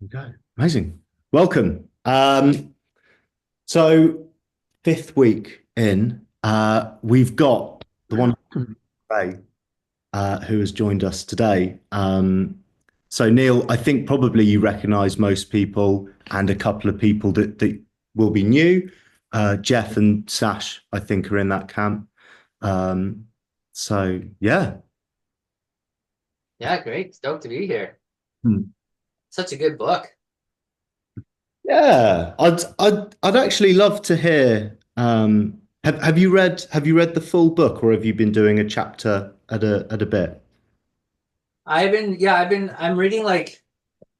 Okay, amazing. Welcome. So fifth week in, we've got the one Ray, who has joined us today. So Neil, I think probably you recognise most people, and a couple of people that will be new. Jeff and Sash, I think, are in that camp. Um, so yeah. Yeah, great. Stoked to be here. Hmm. Such a good book. Yeah, I'd actually love to hear. Have you read the full book, or have you been doing a chapter at a bit? I'm reading like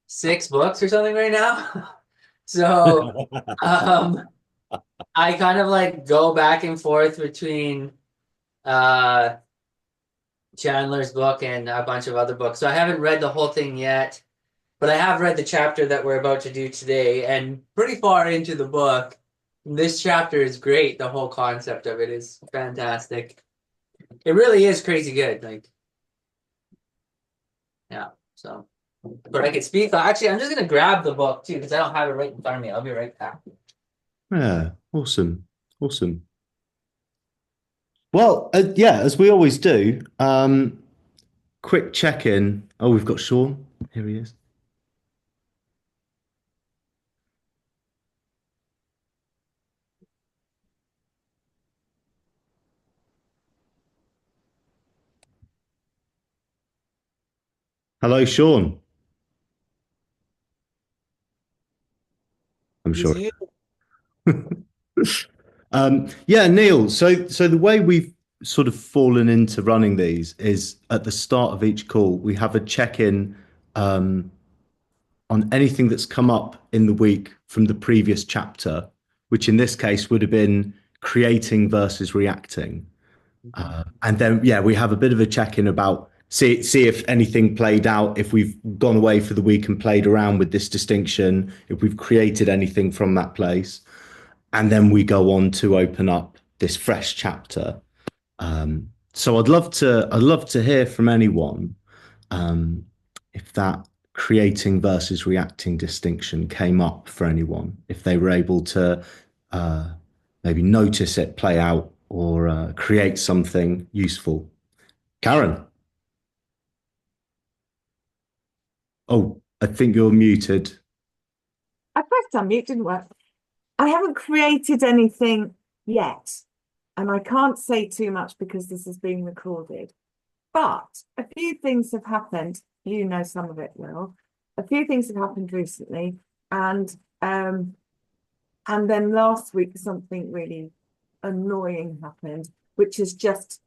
six books or something right now. So, um, I kind of like go back and forth between uh Chandler's book and a bunch of other books. So I haven't read the whole thing yet, but I have read the chapter that we're about to do today and pretty far into the book. This chapter is great. The whole concept of it is fantastic. It really is crazy good. Like, yeah. So but I could speak. Actually, I'm just gonna grab the book too because I don't have it right in front of me. I'll be right back. Yeah, awesome, awesome. Well, yeah, as we always do. Quick check in. Oh, we've got Sean. Here he is. Hello, Sean. I'm He's sure. here. Yeah, Neil. So the way we've sort of fallen into running these is at the start of each call, we have a check-in um, on anything that's come up in the week from the previous chapter, which in this case would have been creating versus reacting. Mhm. And then, yeah, we have a bit of a check-in about see if anything played out, if we've gone away for the week and played around with this distinction, if we've created anything from that place, and then we go on to open up this fresh chapter. So I'd love to hear from anyone um, if that creating versus reacting distinction came up for anyone, if they were able to uh, maybe notice it play out or create something useful. Karen, oh, I think you're muted. I pressed unmute, didn't work. I haven't created anything yet, and I can't say too much because this is being recorded. But a few things have happened. You know some of it, Will. A few things have happened recently, and um, and then last week something really annoying happened, which has just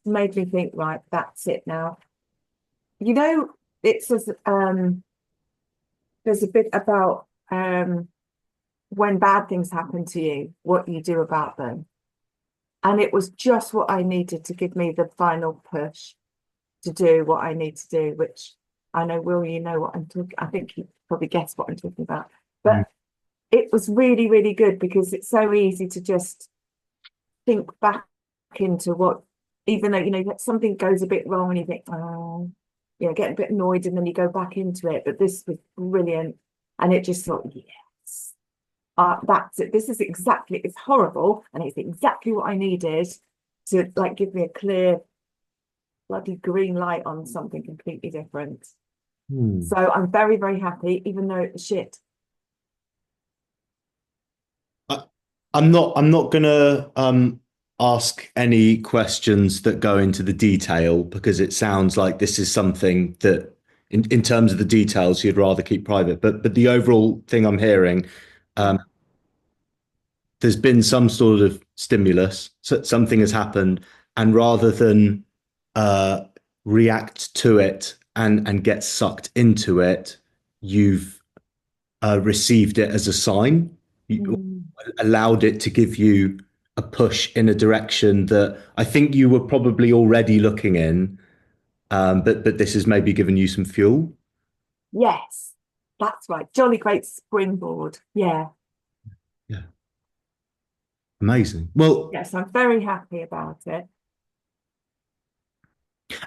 made me think, right, that's it now. You know, it says there's a bit about when bad things happen to you, what you do about them. And it was just what I needed to give me the final push to do what I need to do, which I know, Will, you know what I'm talking. I think you probably guess what I'm talking about. Mm, But it was really, really good because it's so easy to just think back into what, even though, something goes a bit wrong and you think, oh, get a bit annoyed and then you go back into it. But this was brilliant. And it just thought, yes, that's it. This is exactly, it's horrible, and it's exactly what I needed to like give me a clear, bloody green light on something completely different. mm. So I'm very, very happy, even though it's shit. I, I'm not gonna ask any questions that go into the detail because it sounds like this is something that in terms of the details you'd rather keep private. But the overall thing I'm hearing, um, Yeah. there's been some sort of stimulus, so something has happened, and rather than uh, react to it and get sucked into it, you've received it as a sign. You Mm. allowed it to give you a push in a direction that I think you were probably already looking in, but this has maybe given you some fuel. Yes, that's right. Jolly great springboard. Yeah. Yeah, amazing. Well, Yes, I'm very happy about it.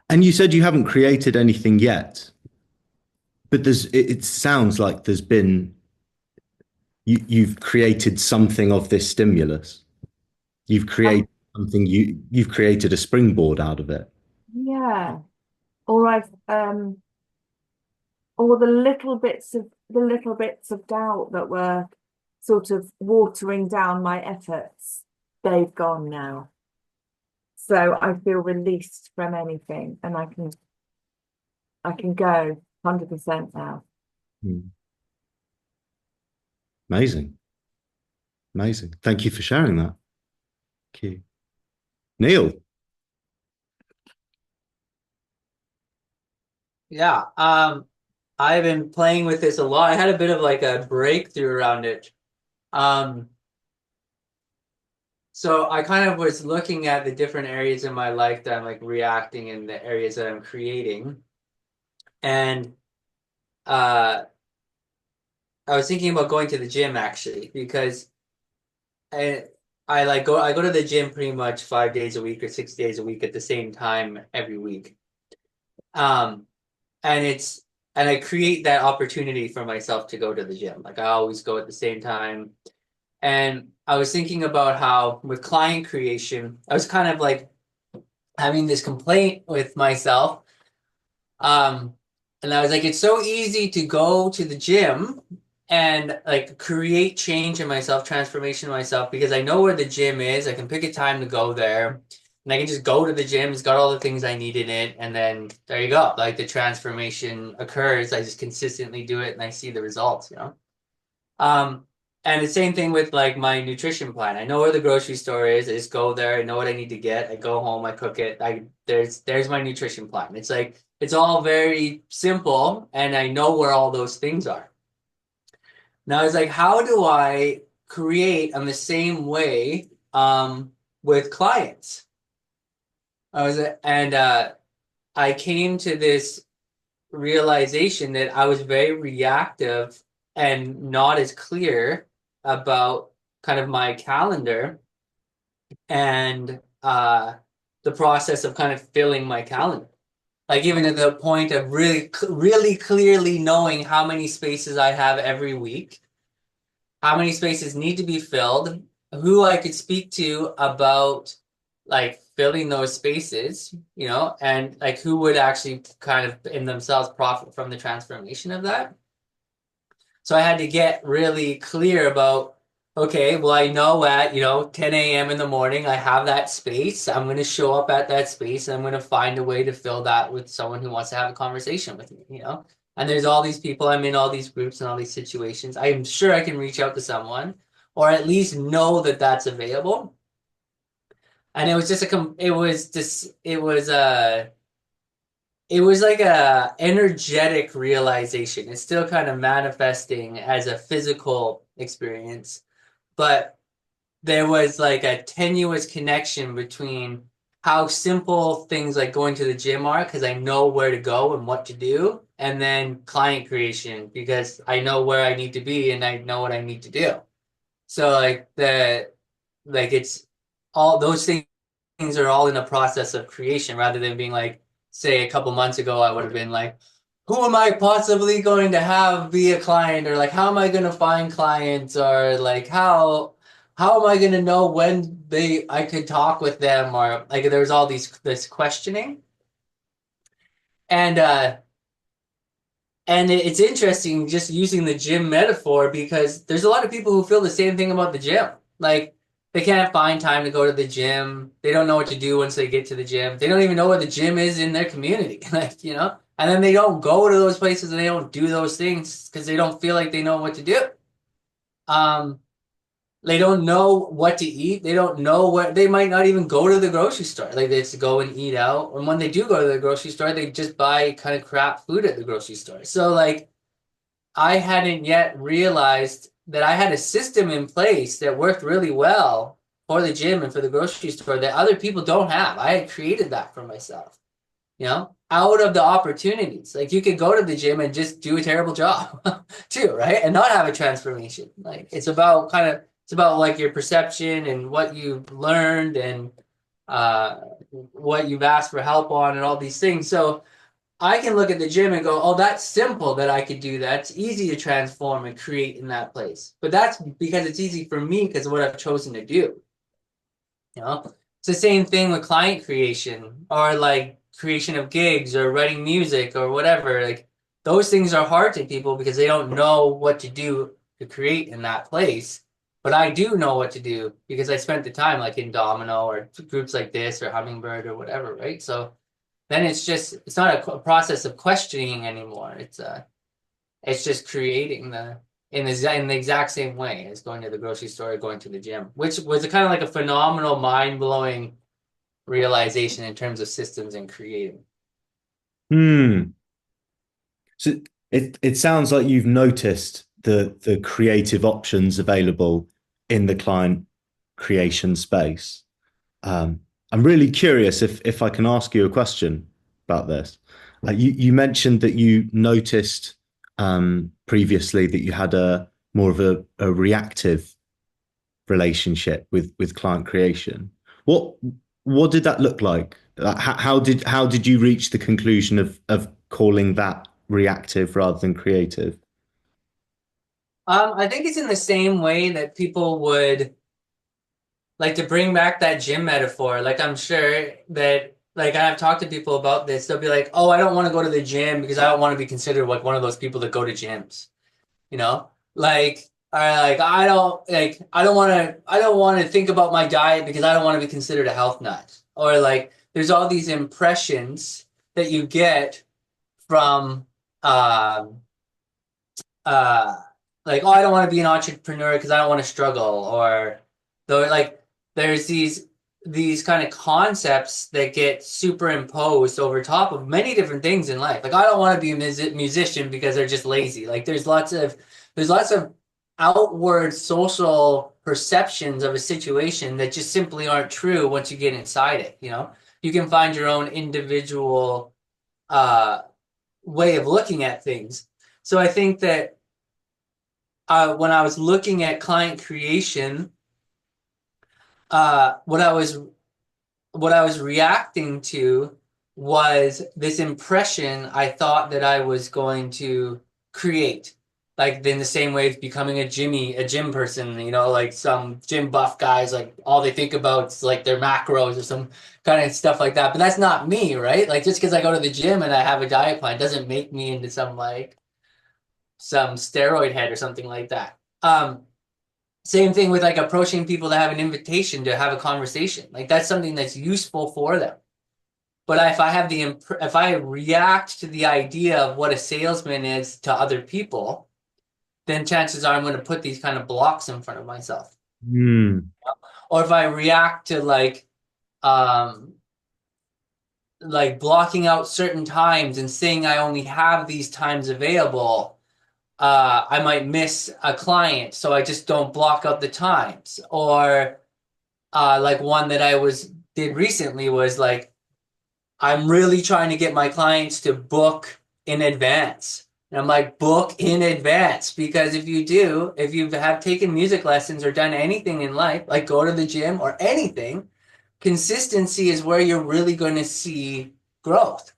and you said you haven't created anything yet. but it sounds like there's been you've created something of this stimulus. You've Um, created something you've created a springboard out of it. yeah. Or or the little bits of doubt that were sort of watering down my efforts, they've gone now. So I feel released from anything and I can go 100% now. Hmm. Amazing. Amazing. Thank you for sharing that. Thank you. Neil. Yeah. I've been playing with this a lot. I had a bit of like a breakthrough around it. Um, so I kind of was looking at the different areas in my life that I'm like reacting in the areas that I'm creating. And uh I was thinking about going to the gym actually because I I go to the gym pretty much 5 days a week or 6 days a week at the same time every week. Um, and it's and I create that opportunity for myself to go to the gym. Like I always go at the same time. And I was thinking about how with client creation, I was kind of like having this complaint with myself. Um, and I was like, it's so easy to go to the gym and like create change in myself, transformation in myself, because I know where the gym is. I can pick a time to go there and I can just go to the gym. It's got all the things I need in it. And then there you go. Like the transformation occurs. I just consistently do it and I see the results, you know? Um, and the same thing with like my nutrition plan. I know where the grocery store is. I just go there. I know what I need to get. I go home. I cook it. There's my nutrition plan. It's like it's all very simple, and I know where all those things are. Now it's like, how do I create on the same way with clients? I was and I came to this realization that I was very reactive and not as clear about kind of my calendar and the process of kind of filling my calendar. Like even at the point of really clearly knowing how many spaces I have every week, how many spaces need to be filled, who I could speak to about like filling those spaces, you know, and like who would actually kind of in themselves profit from the transformation of that. So I had to get really clear about, okay, well, I know at, 10 a.m. in the morning, I have that space. I'm going to show up at that space and I'm going to find a way to fill that with someone who wants to have a conversation with me, you know? And there's all these people, I'm in all these groups and all these situations. I'm sure I can reach out to someone or at least know that that's available. And it was just it was like a energetic realization. It's still kind of manifesting as a physical experience, but there was like a tenuous connection between how simple things like going to the gym are because I know where to go and what to do, and then client creation because I know where I need to be and I know what I need to do. So it's all those things are all in a process of creation rather than being like, say a couple months ago, I would have been like, who am I possibly going to have be a client? Or like, how am I going to find clients? Or like, how am I going to know when I could talk with them? Or like, there's all this questioning. And, it's interesting just using the gym metaphor because there's a lot of people who feel the same thing about the gym. Like they can't find time to go to the gym. They don't know what to do once they get to the gym. They don't even know where the gym is in their community. Like, you know? And then they don't go to those places and they don't do those things because they don't feel like they know what to do. Um, they don't know what to eat. They don't know what they might not even go to the grocery store. Like they just go and eat out. And when they do go to the grocery store, they just buy kind of crap food at the grocery store. So like I hadn't yet realized that I had a system in place that worked really well for the gym and for the grocery store that other people don't have. I had created that for myself, you know, out of the opportunities. Like you could go to the gym and just do a terrible job too, right? And not have a transformation. Like it's about like your perception and what you've learned and what you've asked for help on and all these things. So I can look at the gym and go, oh, that's simple that I could do that. It's easy to transform and create in that place. But that's because it's easy for me because of what I've chosen to do. You know, it's the same thing with client creation or like creation of gigs or writing music or whatever. Like those things are hard to people because they don't know what to do to create in that place. But I do know what to do because I spent the time like in Domino or groups like this or Hummingbird or whatever, right? So then it's not a process of questioning anymore. It's just creating in the exact same way as going to the grocery store or going to the gym, which was a kind of like a phenomenal, mind-blowing realization in terms of systems and creating. Hmm. So it sounds like you've noticed the creative options available in the client creation space. I'm really curious if I can ask you a question about this. Like you mentioned that you noticed previously that you had a more of a reactive relationship with client creation. What what did that look like? How did you reach the conclusion of calling that reactive rather than creative? I think it's in the same way that people would like to bring back that gym metaphor. Like I'm sure that like I've talked to people about this. They'll be like, "Oh, I don't want to go to the gym because I don't want to be considered like one of those people that go to gyms." You know, like or like I don't want to think about my diet because I don't want to be considered a health nut. Or like there's all these impressions that you get from um uh like, oh, I don't want to be an entrepreneur because I don't want to struggle, or though like there's these kind of concepts that get superimposed over top of many different things in life. Like I don't want to be a musician because they're just lazy. Like there's lots of outward social perceptions of a situation that just simply aren't true once you get inside it, you know? You can find your own individual uh way of looking at things. So I think that when I was looking at client creation, uh, what I was what I was reacting to was this impression I thought that I was going to create. Like in the same way as becoming a gym person, you know, like some gym buff guys, like all they think about is like their macros or some kind of stuff like that. But that's not me, right? Like just because I go to the gym and I have a diet plan doesn't make me into some steroid head or something like that. Same thing with like approaching people to have an invitation to have a conversation. Like that's something that's useful for them. But if I react to the idea of what a salesman is to other people, then chances are I'm going to put these kind of blocks in front of myself. Hmm. Or if I react to um like blocking out certain times and saying I only have these times available, I might miss a client, so I just don't block out the times. Or like one that did recently was like I'm really trying to get my clients to book in advance. And I'm like, book in advance because if you have taken music lessons or done anything in life, like go to the gym or anything, consistency is where you're really going to see growth,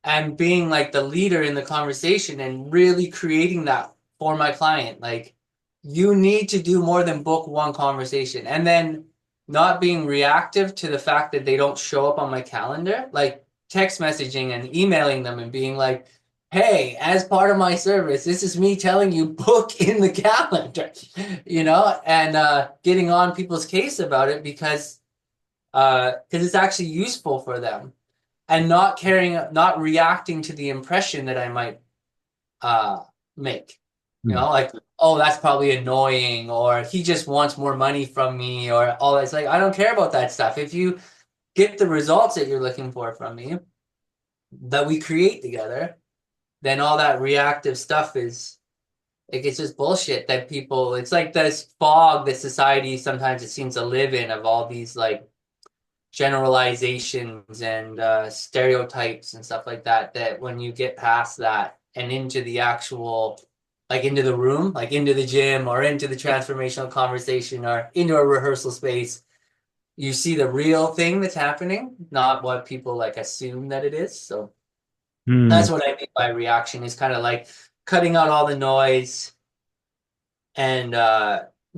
and being like the leader in the conversation and really creating that for my client. Like you need to do more than book one conversation, and then not being reactive to the fact that they don't show up on my calendar, like text messaging and emailing them and being like, hey, as part of my service, this is me telling you book in the calendar, you know, and getting on people's case about it because it's actually useful for them, and not reacting to the impression that I might uh, make. You Hmm. know, like, oh, that's probably annoying, or he just wants more money from me, or all that's like, I don't care about that stuff. If you get the results that you're looking for from me, that we create together, then all that reactive stuff is like it's just bullshit that people, it's like this fog that society sometimes it seems to live in of all these like generalizations and stereotypes and stuff like that, that when you get past that and into the actual like into the room, like into the gym or into the transformational conversation or into a rehearsal space, you see the real thing that's happening, not what people like assume that it is. So Mm, That's what I mean by reaction, is kind of like cutting out all the noise and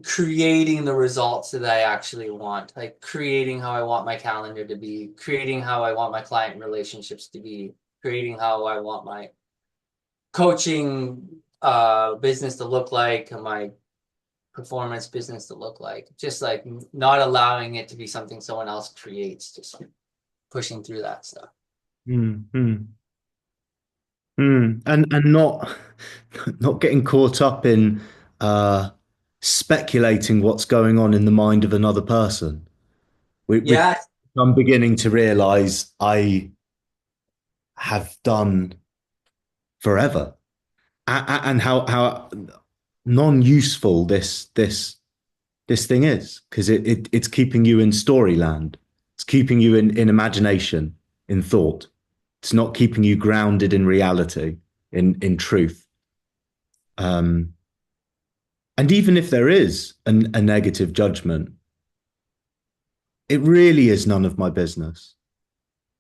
creating the results that I actually want, like creating how I want my calendar to be, creating how I want my client relationships to be, creating how I want my coaching business to look like, and my performance business to look like. Just like not allowing it to be something someone else creates, just pushing through that stuff. mm, mm, and not getting caught up in uh, speculating what's going on in the mind of another person, which Yeah, I'm beginning to realize I have done forever, and how non-useful this thing is, because it's keeping you in storyland. It's keeping you in imagination, in thought. It's not keeping you grounded in reality, in truth. Um, and even if there is a negative judgment, it really is none of my business.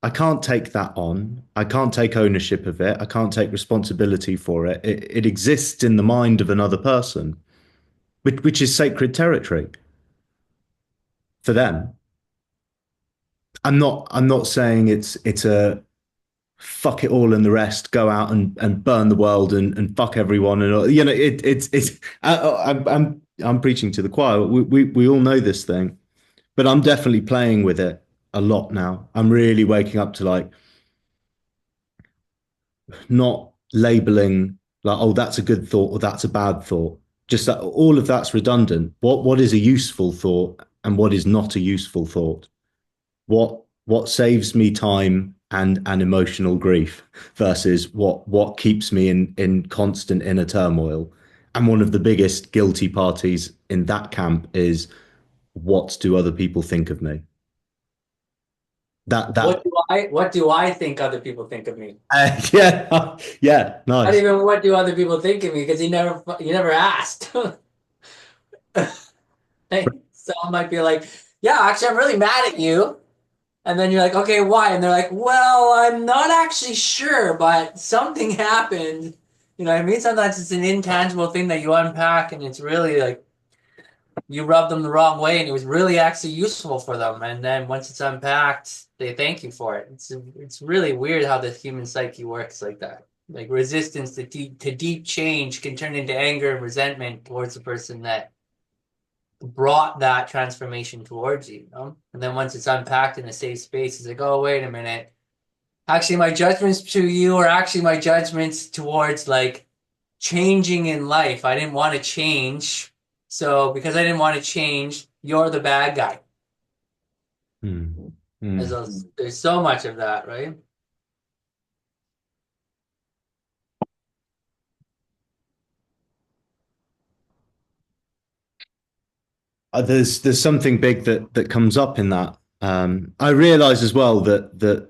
I can't take that on. I can't take ownership of it. I can't take responsibility for it. It exists in the mind of another person, which is sacred territory for them. I'm not saying it's a fuck it all and the rest, go out and burn the world and fuck everyone, and it's I'm preaching to the choir. We all know this thing, but I'm definitely playing with it a lot now. I'm really waking up to like not labeling like, oh, that's a good thought or that's a bad thought. Just that all of that's redundant. What is a useful thought and what is not a useful thought? What saves me time and emotional grief versus what keeps me in constant inner turmoil. And one of the biggest guilty parties in that camp is, what do other people think of me? That what do I think other people think of me? yeah, yeah, Not nice. even what do other people think of me, because you never asked. Like, someone might be like, "Yeah, actually, I'm really mad at you," and then you're like, "Okay, why?" And they're like, "Well, I'm not actually sure, but something happened." You know what I mean? Sometimes it's an intangible thing that you unpack, and it's really like you rubbed them the wrong way, and it was really actually useful for them. And then once it's unpacked, they thank you for it. It's really weird how the human psyche works like that. Like resistance to deep change can turn into anger and resentment towards the person that brought that transformation towards you, you know? And then once it's unpacked in a safe space, it's like, oh, wait a minute. Actually, my judgments to you are actually my judgments towards like changing in life. I didn't want to change. So because I didn't want to change, you're the bad guy. Mm, There's, mm. a, there's so much of that, right? There's something big that comes up in that. I realize as well that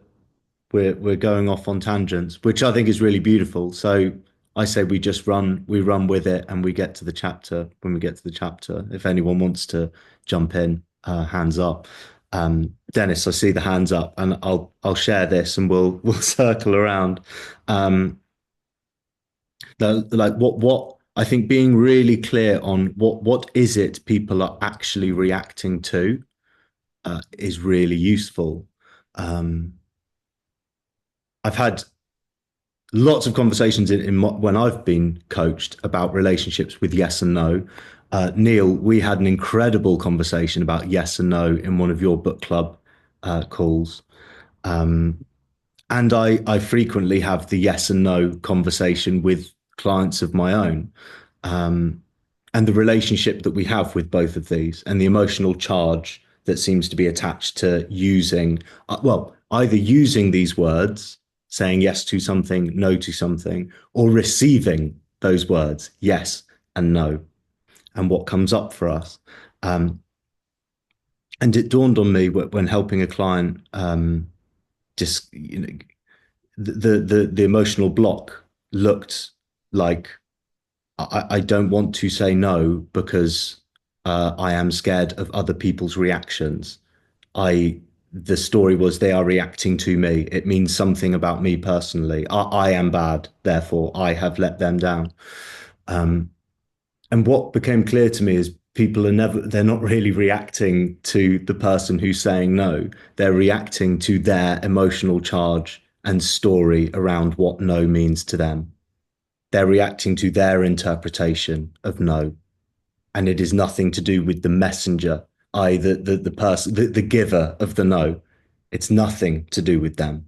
we're going off on tangents, which I think is really beautiful. So I say we run with it, and we get to the chapter when we get to the chapter. If anyone wants to jump in, hands up. Dennis, I see the hands up, and I'll share this, and we'll circle around. Um, like what I think, being really clear on what is it people are actually reacting to is really useful. Um, I've had lots of conversations when I've been coached about relationships with yes and no. Neil, we had an incredible conversation about yes and no in one of your book club calls. Um, and I frequently have the yes and no conversation with clients of my own. Um, and the relationship that we have with both of these, and the emotional charge that seems to be attached to using, well, either using these words, saying yes to something, no to something, or receiving those words, yes and no, and what comes up for us. Um, and it dawned on me when helping a client, just the emotional block looked like, I don't want to say no because I am scared of other people's reactions. I the story was they are reacting to me. It means something about me personally. I am bad, therefore I have let them down. And what became clear to me is people are never, they're not really reacting to the person who's saying no. They're reacting to their emotional charge and story around what no means to them. They're reacting to their interpretation of no. And it is nothing to do with the messenger, I, the person, the giver of the no. It's nothing to do with them.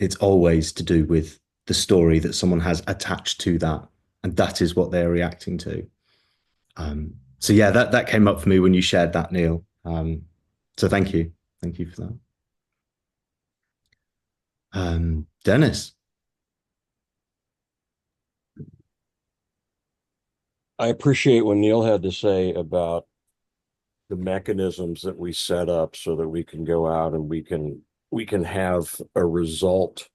It's always to do with the story that someone has attached to that. And that is what they're reacting to. So yeah, that came up for me when you shared that, Neil. So thank you for that. Dennis. I appreciate what Neil had to say about the mechanisms that we set up so that we can go out and we can have a result.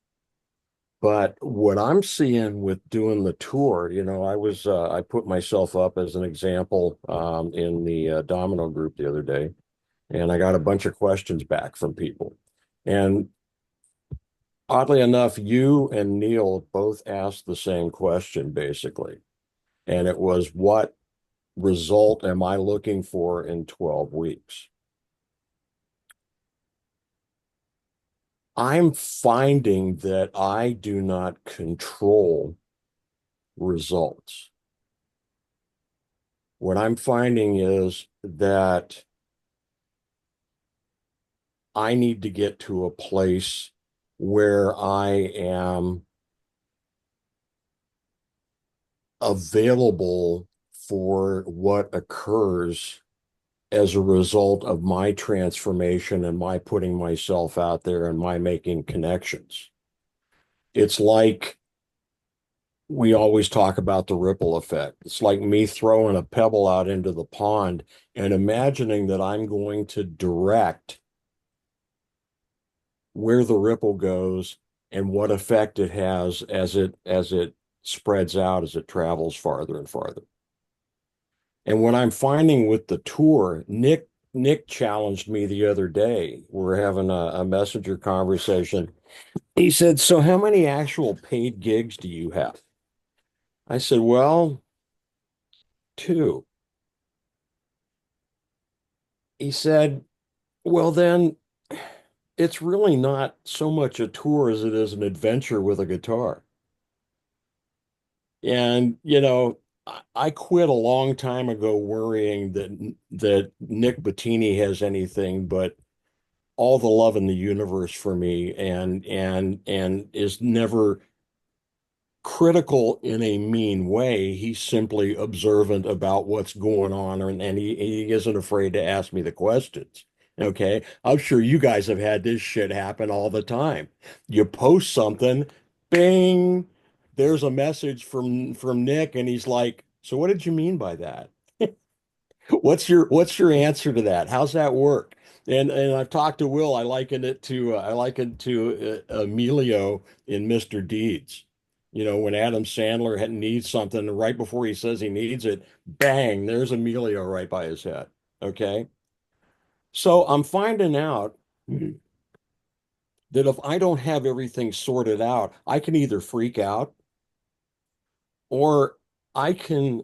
But what I'm seeing with doing the tour, I put myself up as an example in the domino group the other day, and I got a bunch of questions back from people. And oddly enough, you and Neil both asked the same question, basically. And it was, what result am I looking for in 12 weeks? I'm finding that I do not control results. What I'm finding is that I need to get to a place where I am available for what occurs as a result of my transformation and my putting myself out there and my making connections. It's like we always talk about the ripple effect. It's like me throwing a pebble out into the pond and imagining that I'm going to direct where the ripple goes and what effect it has as it spreads out, as it travels farther and farther. And what I'm finding with the tour, Nick challenged me the other day. We're having a messenger conversation. He said, "So how many actual paid gigs do you have?" I said, "Well, two." He said, "Well, then it's really not so much a tour as it is an adventure with a guitar." And, I quit a long time ago worrying that Nick Bettini has anything but all the love in the universe for me, and is never critical in a mean way. He's simply observant about what's going on, and he isn't afraid to ask me the questions. Okay. I'm sure you guys have had this shit happen all the time. You post something, bing, there's a message from Nick, and he's like, "So what did you mean by that? What's your answer to that? How's that work?" And I've talked to Will. I liken to Emilio in Mr. Deeds. When Adam Sandler needs something, right before he says he needs it, bang, there's Emilio right by his head. Okay. So I'm finding out that if I don't have everything sorted out, I can either freak out or I can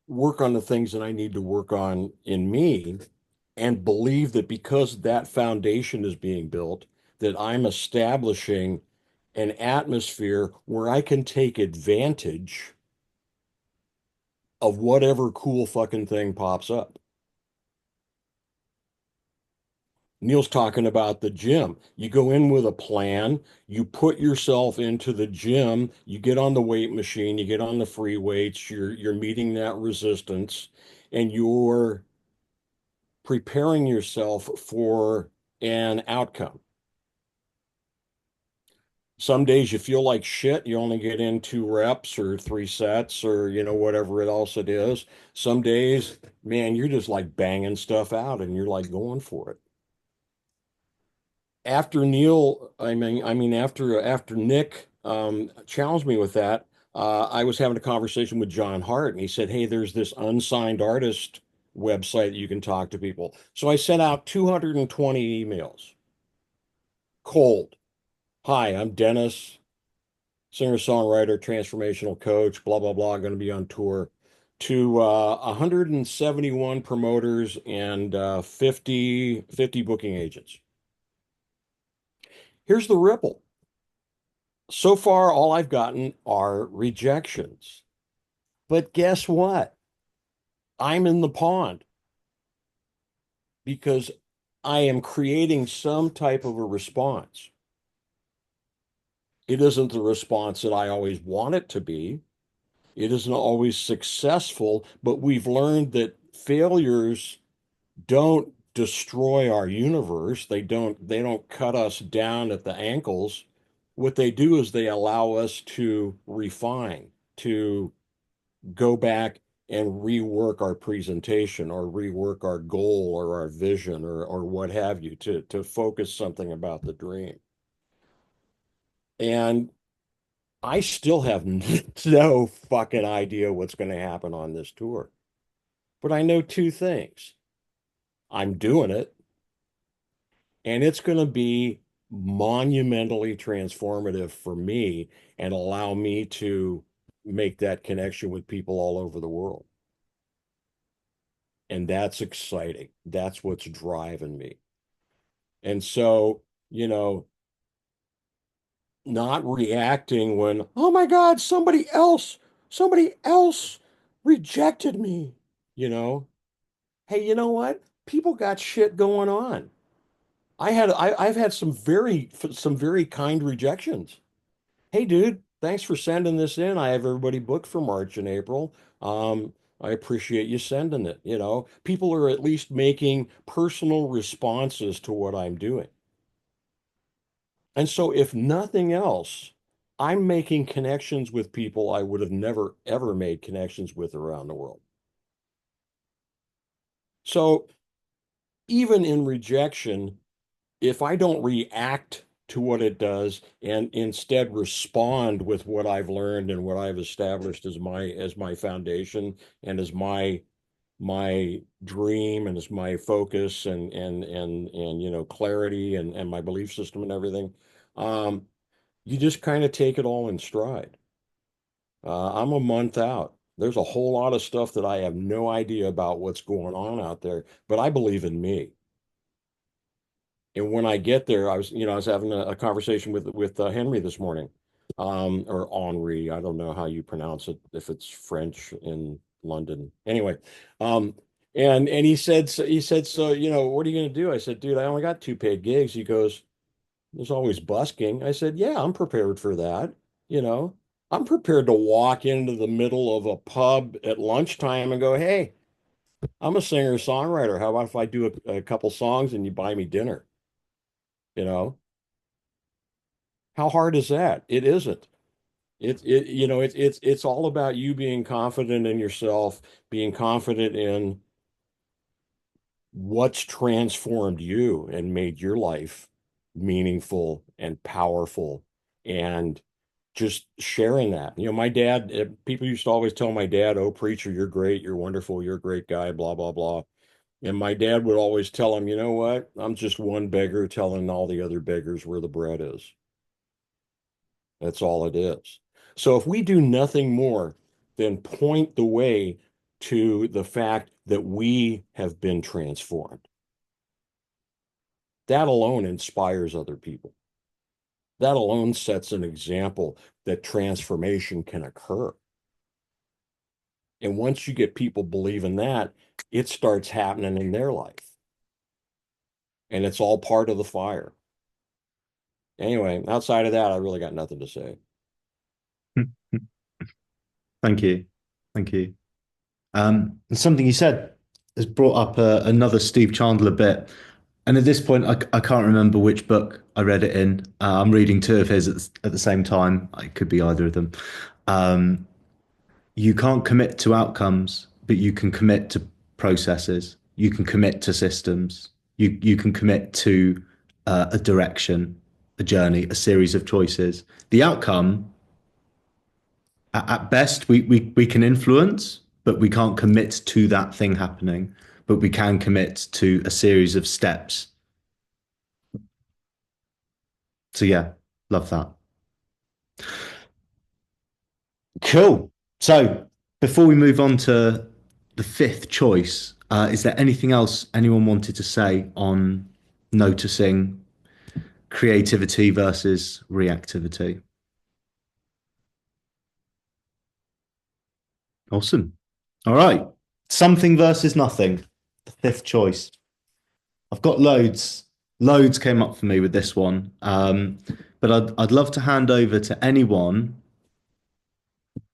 work on the things that I need to work on in me and believe that because that foundation is being built, that I'm establishing an atmosphere where I can take advantage of whatever cool fucking thing pops up. Neil's talking about the gym. You go in with a plan, you put yourself into the gym, you get on the weight machine, you get on the free weights, you're meeting that resistance, and you're preparing yourself for an outcome. Some days you feel like shit, you only get in 2 reps or 3 sets or whatever else it is. Some days, man, you're just like banging stuff out and you're like going for it. After Neil, after Nick challenged me with that, I was having a conversation with John Hart, and he said, "Hey, there's this unsigned artist website that you can talk to people." So I sent out 220 emails. cold. Hi, I'm Dennis, singer-songwriter, transformational coach, blah, blah, blah. I'm going to be on tour to 171 promoters and 50 booking agents. Here's the ripple. So far, all I've gotten are rejections. But guess what? I'm in the pond because I am creating some type of a response. It isn't the response that I always want it to be. It isn't always successful, but we've learned that failures don't destroy our universe. They don't cut us down at the ankles. What they do is they allow us to refine, to go back and rework our presentation or rework our goal or our vision or what have you to focus something about the dream. And I still have no fucking idea what's going to happen on this tour. But I know two things. I'm doing it, and it's going to be monumentally transformative for me and allow me to make that connection with people all over the world. And that's exciting. That's what's driving me. And so, not reacting when, oh my God, somebody else rejected me, you know? Hey, you know what? People got shit going on. I've had some very kind rejections. Hey, dude, thanks for sending this in. I have everybody booked for March and April. I appreciate you sending it. People are at least making personal responses to what I'm doing. And so, if nothing else, I'm making connections with people I would have never, ever made connections with around the world. So, even in rejection, if I don't react to what it does and instead respond with what I've learned and what I've established as my foundation and as my dream and as my focus and clarity and my belief system and everything, you just kind of take it all in stride. I'm a month out. There's a whole lot of stuff that I have no idea about what's going on out there, but I believe in me. And when I get there, I was having a conversation with Henry this morning, or Henri. I don't know how you pronounce it if it's French in London. Anyway, um, and he said, so what are you going to do? I said, dude, I only got two paid gigs. He goes, there's always busking. I said, yeah, I'm prepared for that. You know, I'm prepared to walk into the middle of a pub at lunchtime and go, hey, I'm a singer-songwriter. How about if I do a couple songs and you buy me dinner? You know, how hard is that? It isn't. It's all about you being confident in yourself, being confident in what's transformed you and made your life meaningful and powerful and just sharing that. My dad, people used to always tell my dad, oh, preacher, you're great, you're wonderful, you're a great guy, blah, blah, blah. And my dad would always tell him, you know what? I'm just one beggar telling all the other beggars where the bread is. That's all it is. So if we do nothing more than point the way to the fact that we have been transformed, that alone inspires other people. That alone sets an example that transformation can occur. And once you get people believing that, it starts happening in their life. And it's all part of the fire. Anyway, outside of that, I really got nothing to say. Thank you. Thank you. Something you said has brought up another Steve Chandler bit. And at this point, I can't remember which book I read it in. I'm reading two of his at the same time. It could be either of them. Um, you can't commit to outcomes, but you can commit to processes. You can commit to systems. You can commit to a direction, a journey, a series of choices. The outcome, at best, we can influence, but we can't commit to that thing happening. But we can commit to a series of steps. So yeah, love that. Cool. So before we move on to the fifth choice, is there anything else anyone wanted to say on noticing creativity versus reactivity? Awesome. All right. Something versus nothing. The fifth choice. I've got loads. Loads came up for me with this one. But I'd love to hand over to anyone,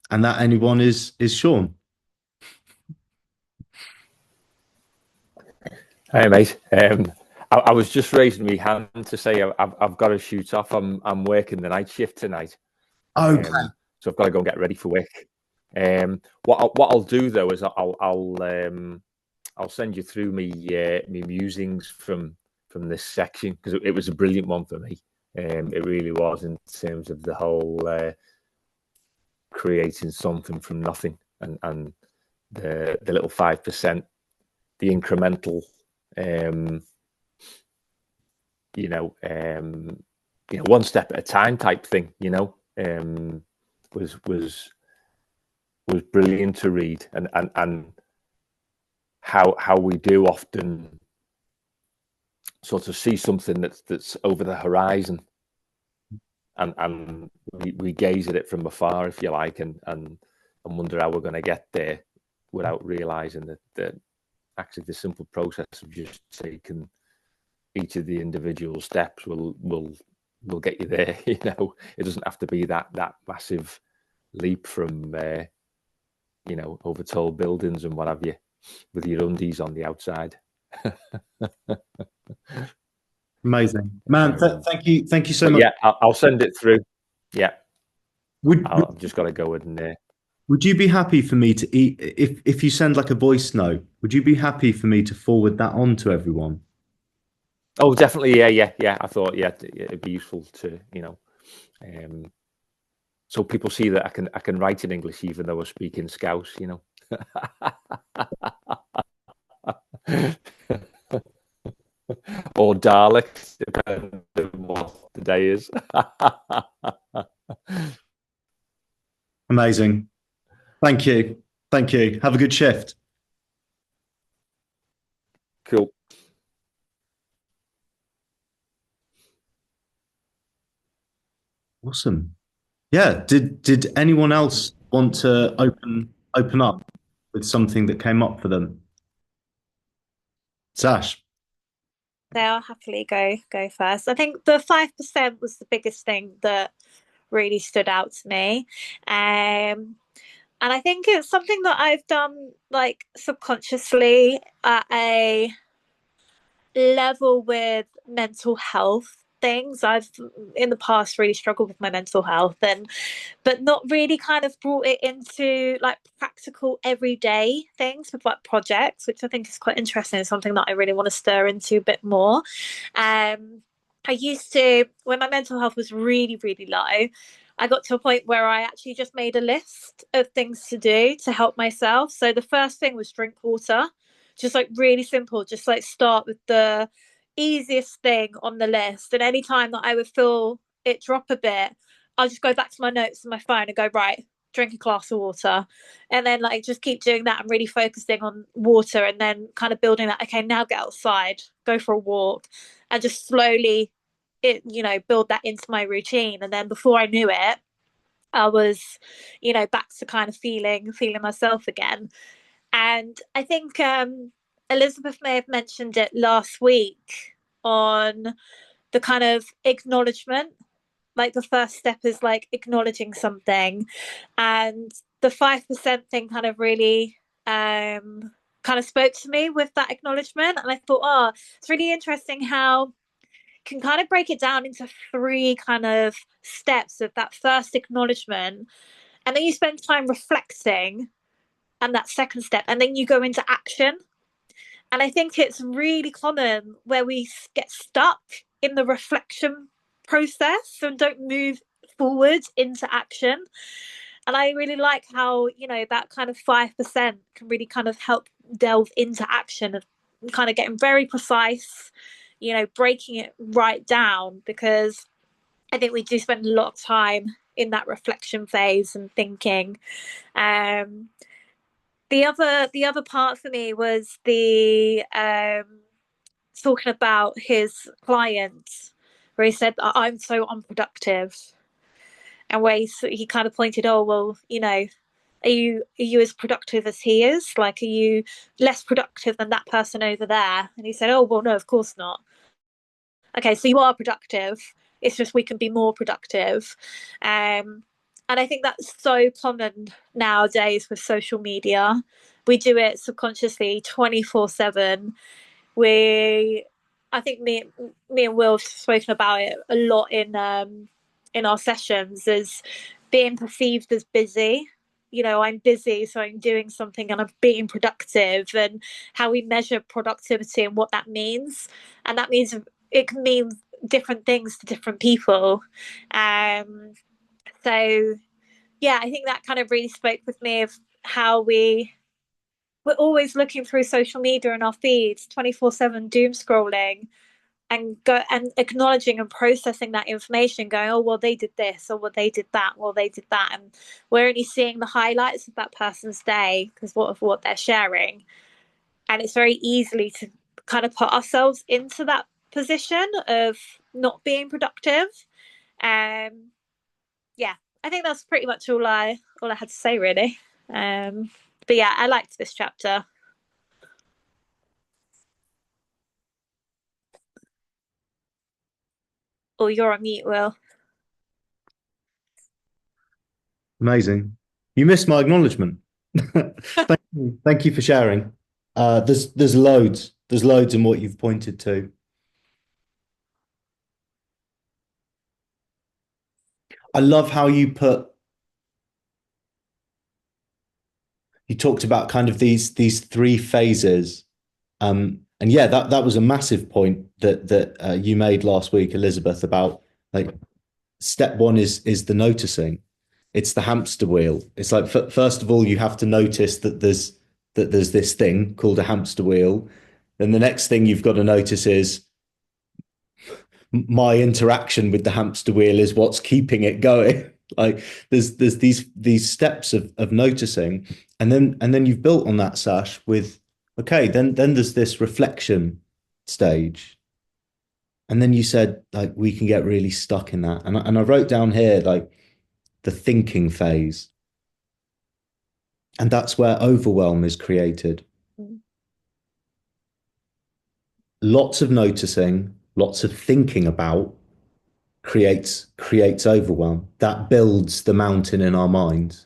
and that anyone is Sean. Hey mate, I was just raising my hand to say I've got to shoot off. I'm working the night shift tonight, Okay. so I've got to go and get ready for work. What I'll do though is I'll send you through me musings from this section, because it was a brilliant one for me. It really was, in terms of the whole creating something from nothing, and the little 5%, the incremental. One step at a time type thing, was brilliant to read, and how we do often sort of see something that's over the horizon, and we gaze at it from afar, if you like, and wonder how we're going to get there, without realizing that actually the simple process of just taking each of the individual steps will get you there. It doesn't have to be that massive leap from over tall buildings and what have you, with your undies on the outside. Amazing, man. Thank you so much. Yeah, I'll send it through. Yeah, Would I've just got to go in there. Would you be happy for me to eat if you send like a voice note? Would you be happy for me to forward that on to everyone? Oh, definitely. Yeah. I thought, it'd be useful to, so people see that I can write in English even though I speak in Scouse, or Dalek, depending on what the day is. Amazing. Thank you. Thank you. Have a good shift. Cool. Awesome. Yeah. Did anyone else want to open up with something that came up for them? Sash. I'll happily go first. I think the 5% was the biggest thing that really stood out to me. And I think it's something that I've done like subconsciously at a level with mental health things. I've in the past really struggled with my mental health, but not really kind of brought it into like practical everyday things with like projects, which I think is quite interesting. It's something that I really want to stir into a bit more. I used to, when my mental health was really, really low, I got to a point where I actually just made a list of things to do to help myself. So the first thing was drink water, just like really simple, just like start with the easiest thing on the list. And anytime that I would feel it drop a bit, I'll just go back to my notes on my phone and go, right, drink a glass of water. And then like just keep doing that and really focusing on water, and then kind of building that, okay, now get outside, go for a walk, and just slowly build that into my routine. And then before I knew it, I was, back to kind of feeling myself again. And I think Elizabeth may have mentioned it last week on the kind of acknowledgement. Like the first step is like acknowledging something, and the 5% thing kind of really kind of spoke to me with that acknowledgement. And I thought, oh, it's really interesting how can kind of break it down into 3 kind of steps of that first acknowledgement, and then you spend time reflecting, and that second step, and then you go into action. And I think it's really common where we get stuck in the reflection process and don't move forward into action. And I really like how, that kind of 5% can really kind of help delve into action of kind of getting very precise, breaking it right down, because I think we do spend a lot of time in that reflection phase and thinking. The other part for me was the talking about his client, where he said, "I'm so unproductive," and where he kind of pointed, "Oh well, are you as productive as he is? Like, are you less productive than that person over there?" And he said, "Oh well, no, of course not." Okay, so you are productive. It's just we can be more productive. And I think that's so common nowadays with social media. We do it subconsciously 24/7. I think me and Will have spoken about it a lot in our sessions, as being perceived as busy. I'm busy, so I'm doing something and I'm being productive, and how we measure productivity and what that means. And that means it can mean different things to different people. So yeah, I think that kind of really spoke with me of how we're always looking through social media and our feeds 24/7, doom scrolling, and go and acknowledging and processing that information, going, "Oh well, they did this, or well, they did that, well, they did that," and we're only seeing the highlights of that person's day because of what they're sharing. And it's very easily to kind of put ourselves into that position of not being productive. Yeah, I think that's pretty much all I had to say, really. But yeah, I liked this chapter. Oh, you're on mute, Will. Amazing. You missed my acknowledgement. Thank you for sharing. There's loads. There's loads in what you've pointed to. I love how you talked about kind of these three phases. And yeah, that was a massive point that you made last week, Elizabeth, about like step one is the noticing. It's the hamster wheel. It's like first of all, you have to notice that there's this thing called a hamster wheel. Then the next thing you've got to notice is my interaction with the hamster wheel is what's keeping it going. Like there's these steps of noticing, and then you've built on that, Sash, with okay, then there's this reflection stage. And then you said like we can get really stuck in that. And I wrote down here like the thinking phase. And that's where overwhelm is created. Lots of noticing, lots of thinking about creates overwhelm. That builds the mountain in our minds.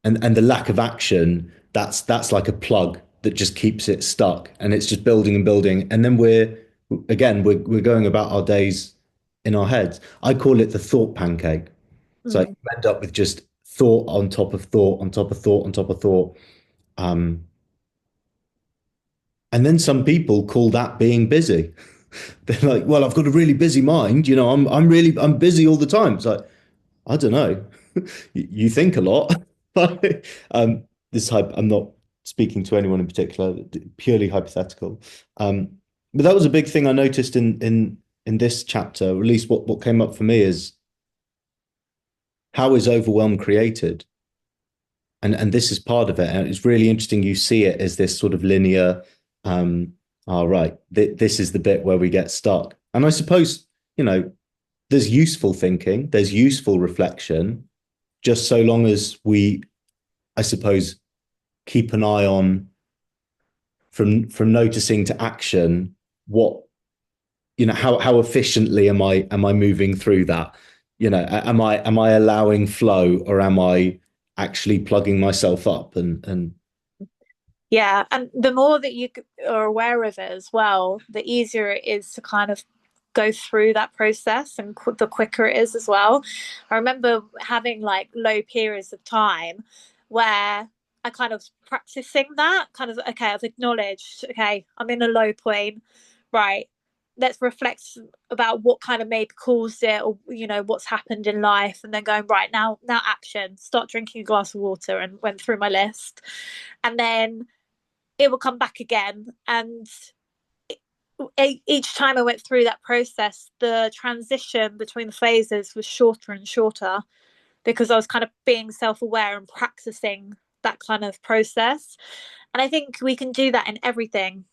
And the lack of action, that's like a plug that just keeps it stuck, and it's just building and building. And then we're going about our days in our heads. I call it the thought pancake. So you end up with just thought on top of thought on top of thought on top of thought. And then some people call that being busy. They're like, well, I've got a really busy mind. I'm busy all the time. It's like, I don't know. You think a lot. I'm not speaking to anyone in particular, purely hypothetical. But that was a big thing I noticed in this chapter, or at least what came up for me is how is overwhelm created? And this is part of it. And it's really interesting. You see it as this sort of linear, all right, this is the bit where we get stuck. And I suppose, there's useful thinking, there's useful reflection, just so long as we, I suppose, keep an eye on from noticing to action, how efficiently am I moving through that? Am I allowing flow, or am I actually plugging myself up and Yeah, and the more that you are aware of it as well, the easier it is to kind of go through that process, and the quicker it is as well. I remember having like low periods of time where I kind of practicing that kind of, okay, I've acknowledged, okay, I'm in a low point, right? Let's reflect about what kind of maybe caused it, or what's happened in life, and then going, right, now action, start drinking a glass of water, and went through my list. And then it will come back again, and each time I went through that process, the transition between the phases was shorter and shorter because I was kind of being self-aware and practicing that kind of process. And I think we can do that in everything.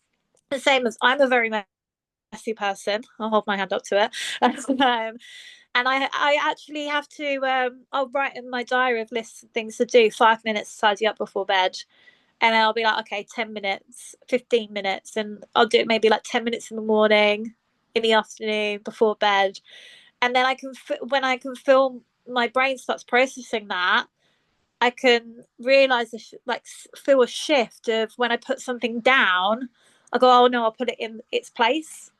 The same as I'm a very messy person. I'll hold my hand up to it. And I actually have to, I'll write in my diary of lists of things to do, 5 minutes to tidy up before bed. And I'll be like, okay, 10 minutes, 15 minutes. And I'll do it maybe like 10 minutes in the morning, in the afternoon, before bed. And then when I can feel my brain starts processing that, I can realize, feel a shift of when I put something down, I go, oh no, I'll put it in its place.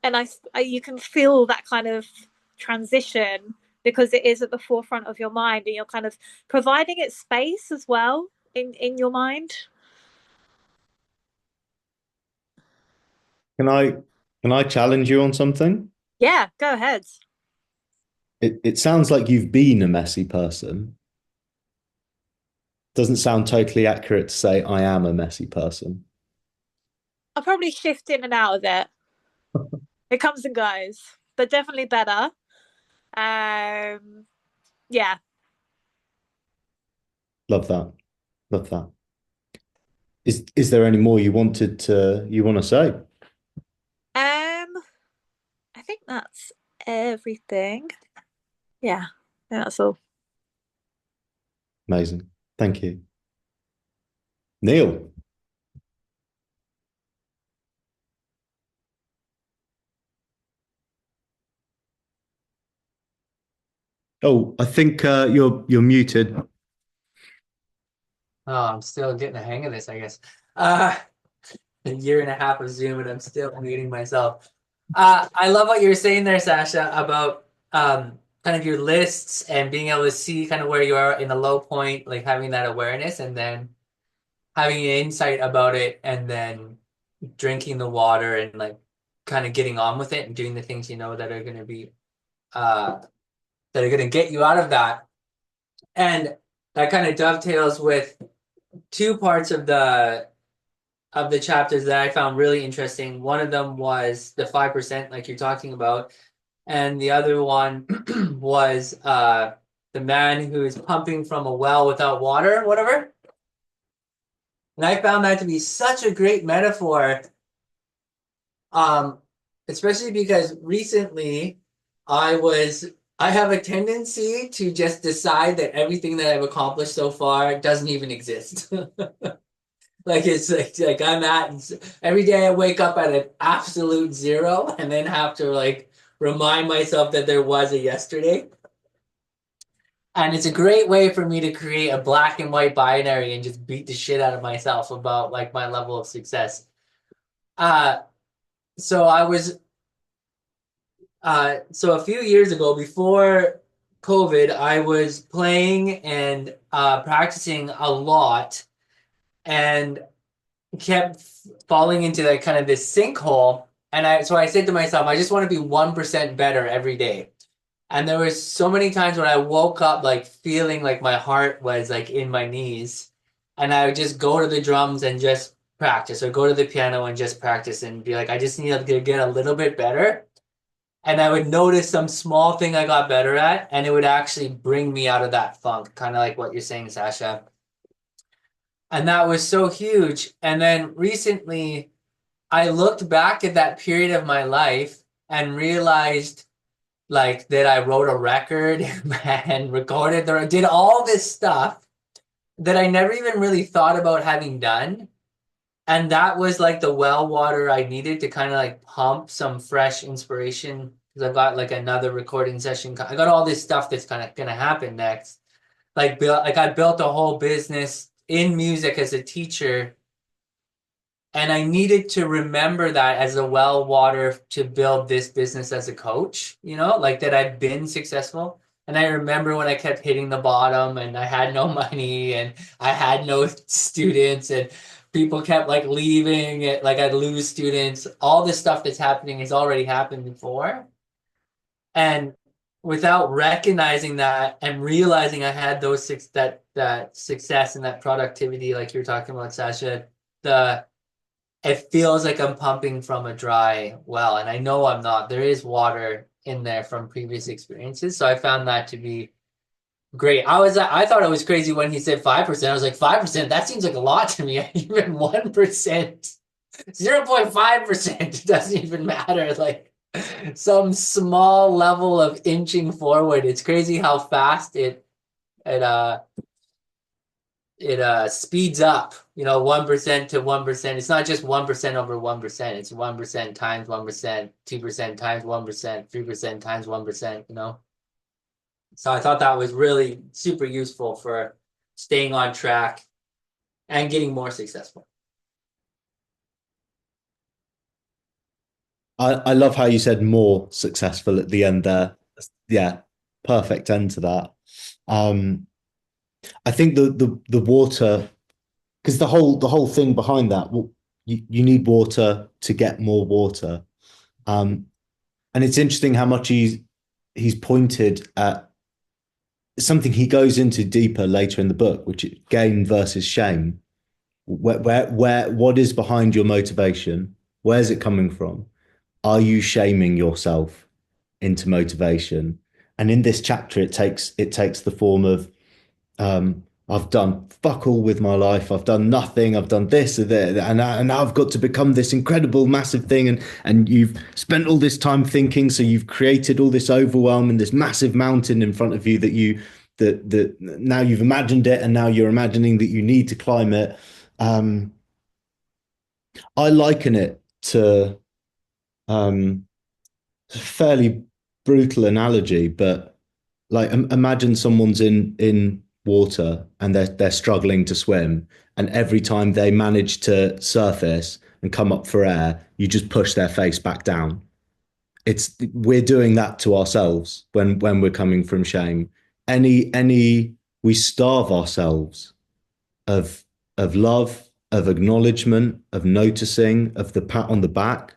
And you can feel that kind of transition because it is at the forefront of your mind and you're kind of providing it space as well in your mind. Can I challenge you on something? Yeah, go ahead. It sounds like you've been a messy person. Doesn't sound totally accurate to say I am a messy person. I'll probably shift in and out of it. It comes and goes, but definitely better. Yeah. Love that. Love that. Is there any more you want to say? I think that's everything. Yeah, that's all. Amazing. Thank you. Neil. Oh, I think you're muted. Oh, I'm still getting the hang of this, I guess. A year and a half of Zoom and I'm still muting myself. I love what you were saying there, Sasha, about kind of your lists and being able to see kind of where you are in the low point, like having that awareness and then having an insight about it and then drinking the water and like kind of getting on with it and doing the things you know that are going to be that are going to get you out of that. And that kind of dovetails with two parts of the chapters that I found really interesting. One of them was the 5%, like you're talking about, and the other one was the man who is pumping from a well without water, whatever. And I found that to be such a great metaphor, especially because recently I have a tendency to just decide that everything that I've accomplished so far doesn't even exist. Like it's like I'm at every day I wake up at an absolute zero and then have to like remind myself that there was a yesterday. And it's a great way for me to create a black and white binary and just beat the shit out of myself about like my level of success. So I was so a few years ago before COVID, I was playing and practicing a lot and kept falling into that kind of this sinkhole. And so I said to myself, I just want to be 1% better every day. And there was so many times when I woke up like feeling like my heart was like in my knees. And I would just go to the drums and just practice or go to the piano and just practice and be like, I just need to get a little bit better. And I would notice some small thing I got better at, and it would actually bring me out of that funk, kind of like what you're saying, Sasha. And that was so huge. And then recently, I looked back at that period of my life and realized like that I wrote a record and recorded or did all this stuff that I never even really thought about having done. And that was like the well water I needed to kind of like pump some fresh inspiration because I've got like another recording session. I got all this stuff that's kind of going to happen next. Like I built a whole business in music as a teacher. And I needed to remember that as a well water to build this business as a coach, you know, like that I've been successful. And I remember when I kept hitting the bottom and I had no money and I had no students and people kept like leaving it, like I'd lose students. All this stuff that's happening has already happened before. And without recognizing that and realizing I had those that success and that productivity, like you're talking about, Sasha, it feels like I'm pumping from a dry well, and I know I'm not. There is water in there from previous experiences, so I found that to be great. I thought it was crazy when he said 5%. I was like, 5%, that seems like a lot to me. Even 1%, 0.5% doesn't even matter. Like some small level of inching forward. It's crazy how fast it speeds up, 1% to 1%. It's not just 1% over 1%. It's 1% times 1%, 2% times 1%, 3% times 1%. So I thought that was really super useful for staying on track and getting more successful. I love how you said more successful at the end there. Yeah, perfect end to that. I think the water, because the whole thing behind that, well, you need water to get more water. And it's interesting how much he's pointed at something he goes into deeper later in the book, which is gain versus shame. What is behind your motivation? Where's it coming from? Are you shaming yourself into motivation? And in this chapter, it takes the form of I've done fuck all with my life. I've done nothing. I've done this and that, and now I've got to become this incredible, massive thing. And you've spent all this time thinking, so you've created all this overwhelm and this massive mountain in front of you that now you've imagined it, and now you're imagining that you need to climb it. I liken it to a fairly brutal analogy, but like imagine someone's in water and they're struggling to swim, and every time they manage to surface and come up for air, you just push their face back down. We're doing that to ourselves when we're coming from shame. Any we starve ourselves of love, of acknowledgement, of noticing, of the pat on the back.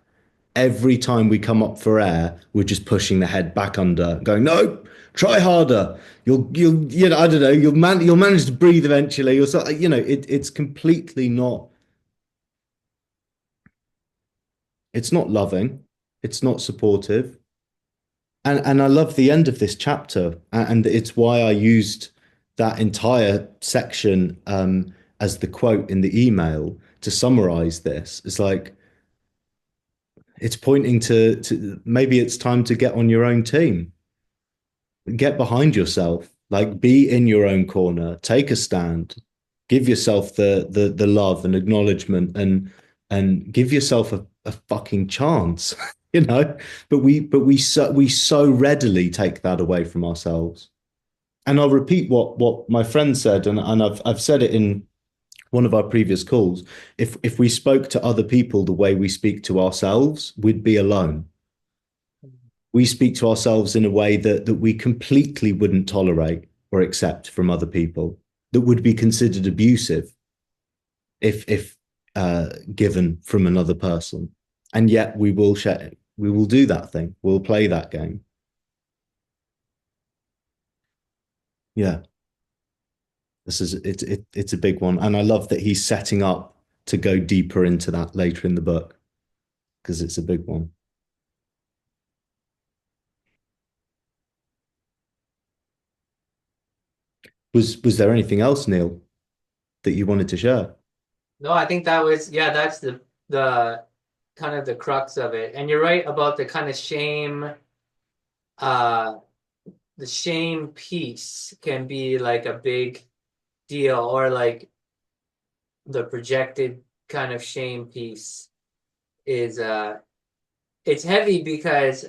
Every time we come up for air, we're just pushing the head back under, going, no, try harder. I don't know, you'll manage to breathe eventually. It's completely not, it's not loving. It's not supportive. And I love the end of this chapter. And it's why I used that entire section as the quote in the email to summarize this. It's like, it's pointing to maybe it's time to get on your own team, get behind yourself, like be in your own corner, take a stand, give yourself the love and acknowledgement, and give yourself a fucking chance, But we so readily take that away from ourselves. And I'll repeat what my friend said, and I've said it in one of our previous calls. If we spoke to other people the way we speak to ourselves, we'd be alone. We speak to ourselves in a way that we completely wouldn't tolerate or accept from other people, that would be considered abusive if given from another person. And yet we will do that thing. We'll play that game. Yeah. It's a big one. And I love that he's setting up to go deeper into that later in the book, because it's a big one. Was there anything else, Neil, that you wanted to share? No, I think that's the kind of the crux of it. And you're right about the kind of shame, the shame piece can be like a big deal, or like the projected kind of shame piece is it's heavy because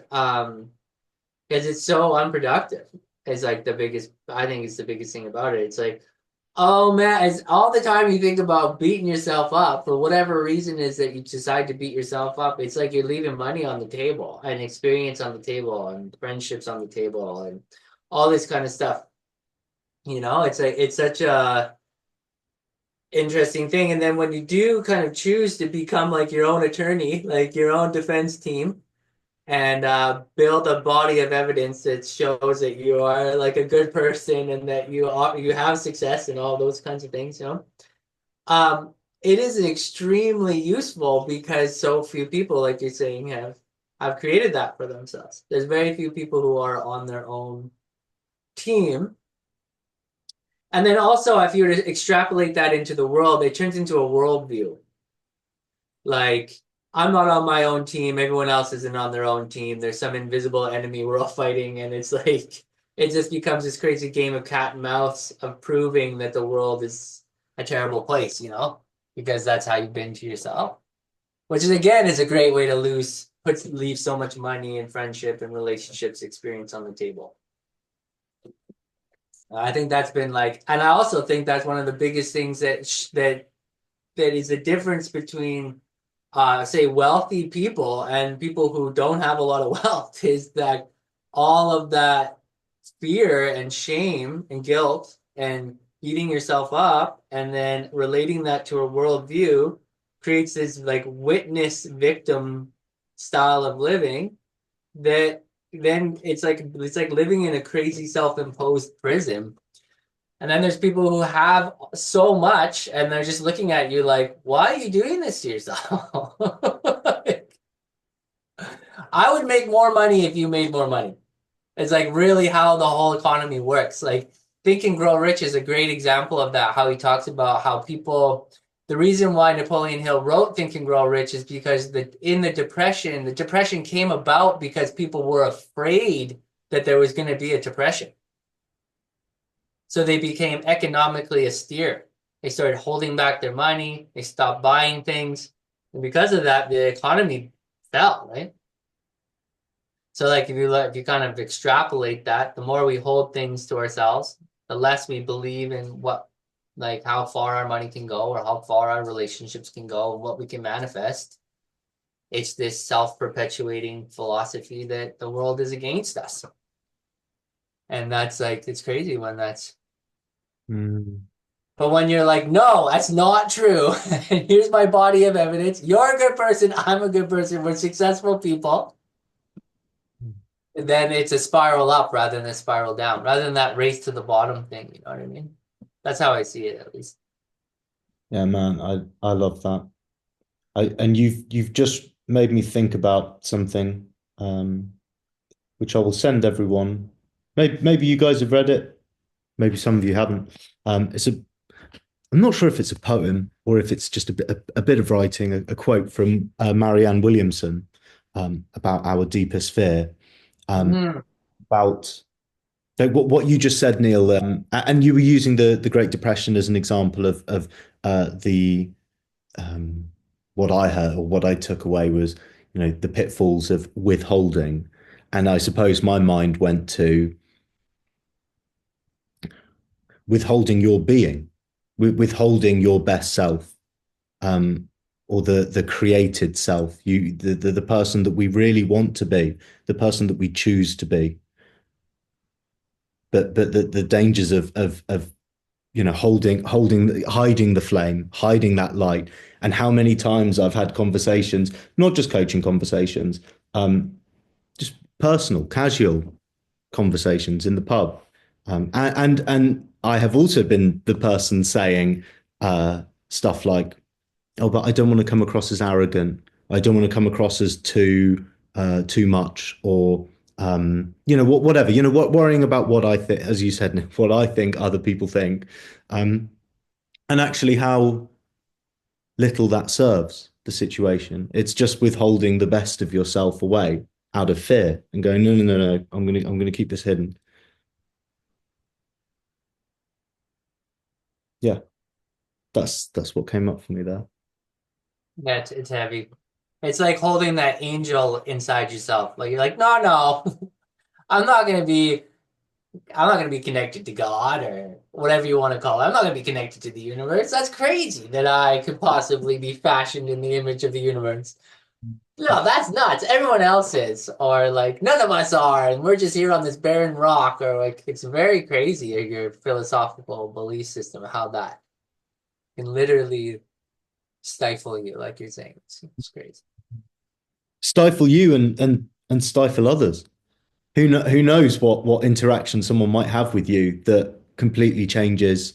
it's so unproductive. Is like I think it's the biggest thing about it. It's like, oh man, it's all the time you think about beating yourself up for whatever reason is that you decide to beat yourself up. It's like you're leaving money on the table, and experience on the table, and friendships on the table, and all this kind of stuff. It's like, it's such a interesting thing. And then when you do kind of choose to become like your own attorney, like your own defense team, and build a body of evidence that shows that you are like a good person and that you have success and all those kinds of things, it is extremely useful because so few people, like you're saying, have created that for themselves. There's very few people who are on their own team. And then also, if you were to extrapolate that into the world, it turns into a worldview. Like, I'm not on my own team, everyone else isn't on their own team. There's some invisible enemy we're all fighting, and it's like it just becomes this crazy game of cat and mouse of proving that the world is a terrible place, because that's how you've been to yourself. Which is again is a great way to leave so much money and friendship and relationships experience on the table. I think that's been and I also think that's one of the biggest things that is the difference between, say, wealthy people and people who don't have a lot of wealth is that all of that fear and shame and guilt and beating yourself up and then relating that to a worldview creates this witness victim style of living that then it's like living in a crazy self-imposed prison. And then there's people who have so much and they're just looking at you like, why are you doing this to yourself? I would make more money if you made more money. It's really how the whole economy works. Think and Grow Rich is a great example of that, how he talks about how the reason why Napoleon Hill wrote Think and Grow Rich is because in the depression came about because people were afraid that there was going to be a depression. So they became economically austere. They started holding back their money. They stopped buying things. And because of that, the economy fell, right? So if you kind of extrapolate that, the more we hold things to ourselves, the less we believe in how far our money can go or how far our relationships can go and what we can manifest. It's this self-perpetuating philosophy that the world is against us. And that's it's crazy when that's... But when you're no, that's not true. And here's my body of evidence. You're a good person. I'm a good person. We're successful people. And then it's a spiral up rather than a spiral down, rather than that race to the bottom thing. You know what I mean? That's how I see it, at least. Yeah, man, I love that. And you've just made me think about something, which I will send everyone. Maybe you guys have read it. Maybe some of you haven't. I'm not sure if it's a poem or if it's just a bit of writing, a quote from Marianne Williamson about our deepest fear, about what you just said, Neil, and you were using the Great Depression as an example of the what I heard or what I took away was the pitfalls of withholding, and I suppose my mind went to withholding your being, withholding your best self, or the created self, the person that we really want to be, the person that we choose to be. But the dangers of hiding the flame, hiding that light, and how many times I've had conversations, not just coaching conversations, just personal, casual conversations in the pub, and I have also been the person saying stuff like, "Oh, but I don't want to come across as arrogant. I don't want to come across as too much, or whatever. Worrying about what I think, as you said, Nick, what I think other people think, and actually how little that serves the situation. It's just withholding the best of yourself away out of fear and going, no, no, no, no. I'm gonna keep this hidden. Yeah, that's what came up for me there. Yeah, it's heavy. It's like holding that angel inside yourself. You're like, no, I'm not gonna be connected to God or whatever you want to call it. I'm not gonna be connected to the universe. That's crazy that I could possibly be fashioned in the image of the universe. No, that's nuts. Everyone else is, or none of us are, and we're just here on this barren rock, or it's very crazy your philosophical belief system, how that can literally stifle you, like you're saying. It's crazy. Stifle you and stifle others. Who knows what interaction someone might have with you that completely changes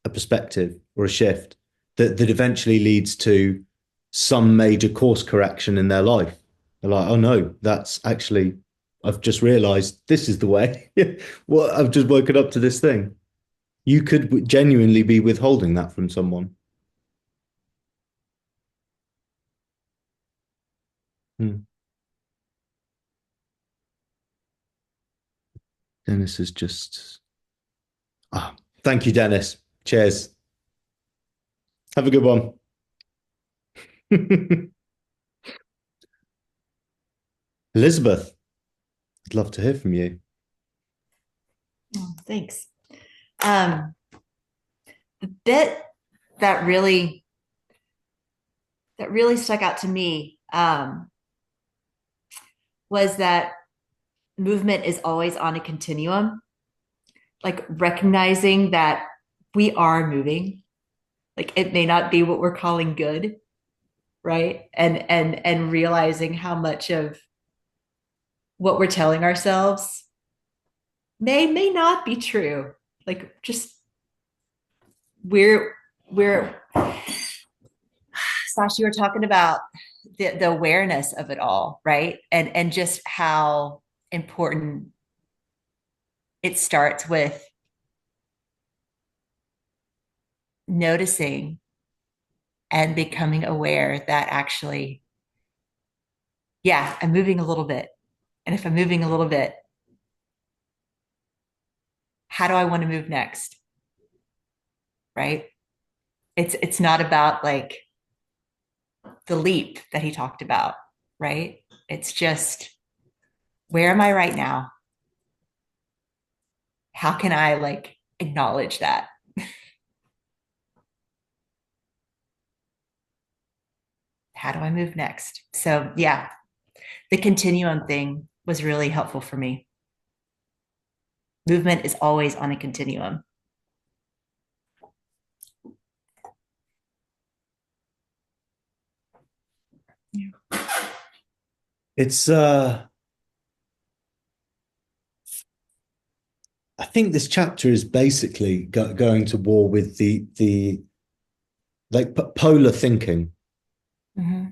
a perspective or a shift that eventually leads to some major course correction in their life. They're like, oh no, that's actually, I've just realized this is the way. Well, I've just woken up to this thing. You could genuinely be withholding that from someone. Hmm. Dennis is just, thank you, Dennis. Cheers. Have a good one. Elizabeth, I'd love to hear from you. Oh, thanks. The bit that really stuck out to me was that movement is always on a continuum, like recognizing that we are moving. Like it may not be what we're calling good, right? And realizing how much of what we're telling ourselves may not be true. Like just we're Sasha, you were talking about the awareness of it all, right? And just how important it starts with noticing and becoming aware that actually, yeah, I'm moving a little bit. And if I'm moving a little bit, how do I want to move next? Right? It's not about like the leap that he talked about, right? It's just, where am I right now? How can I like acknowledge that? How do I move next? So yeah, the continuum thing was really helpful for me. Movement is always on a continuum. It's I think this chapter is basically going to war with the like polar thinking. Mm-hmm.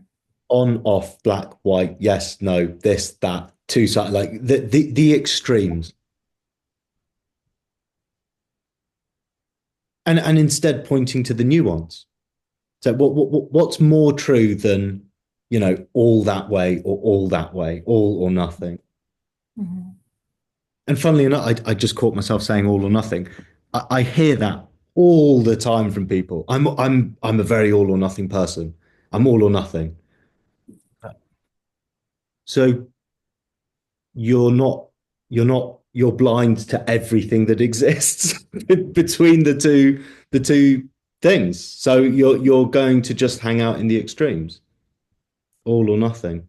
On, off, black, white, yes, no, this, that, two sides, like the extremes. And instead pointing to the nuance. So what's more true than, all that way or all that way, all or nothing? Mm-hmm. And funnily enough, I just caught myself saying all or nothing. I hear that all the time from people. I'm a very all or nothing person. I'm all or nothing. So you're blind to everything that exists between the two things. So you're going to just hang out in the extremes, all or nothing.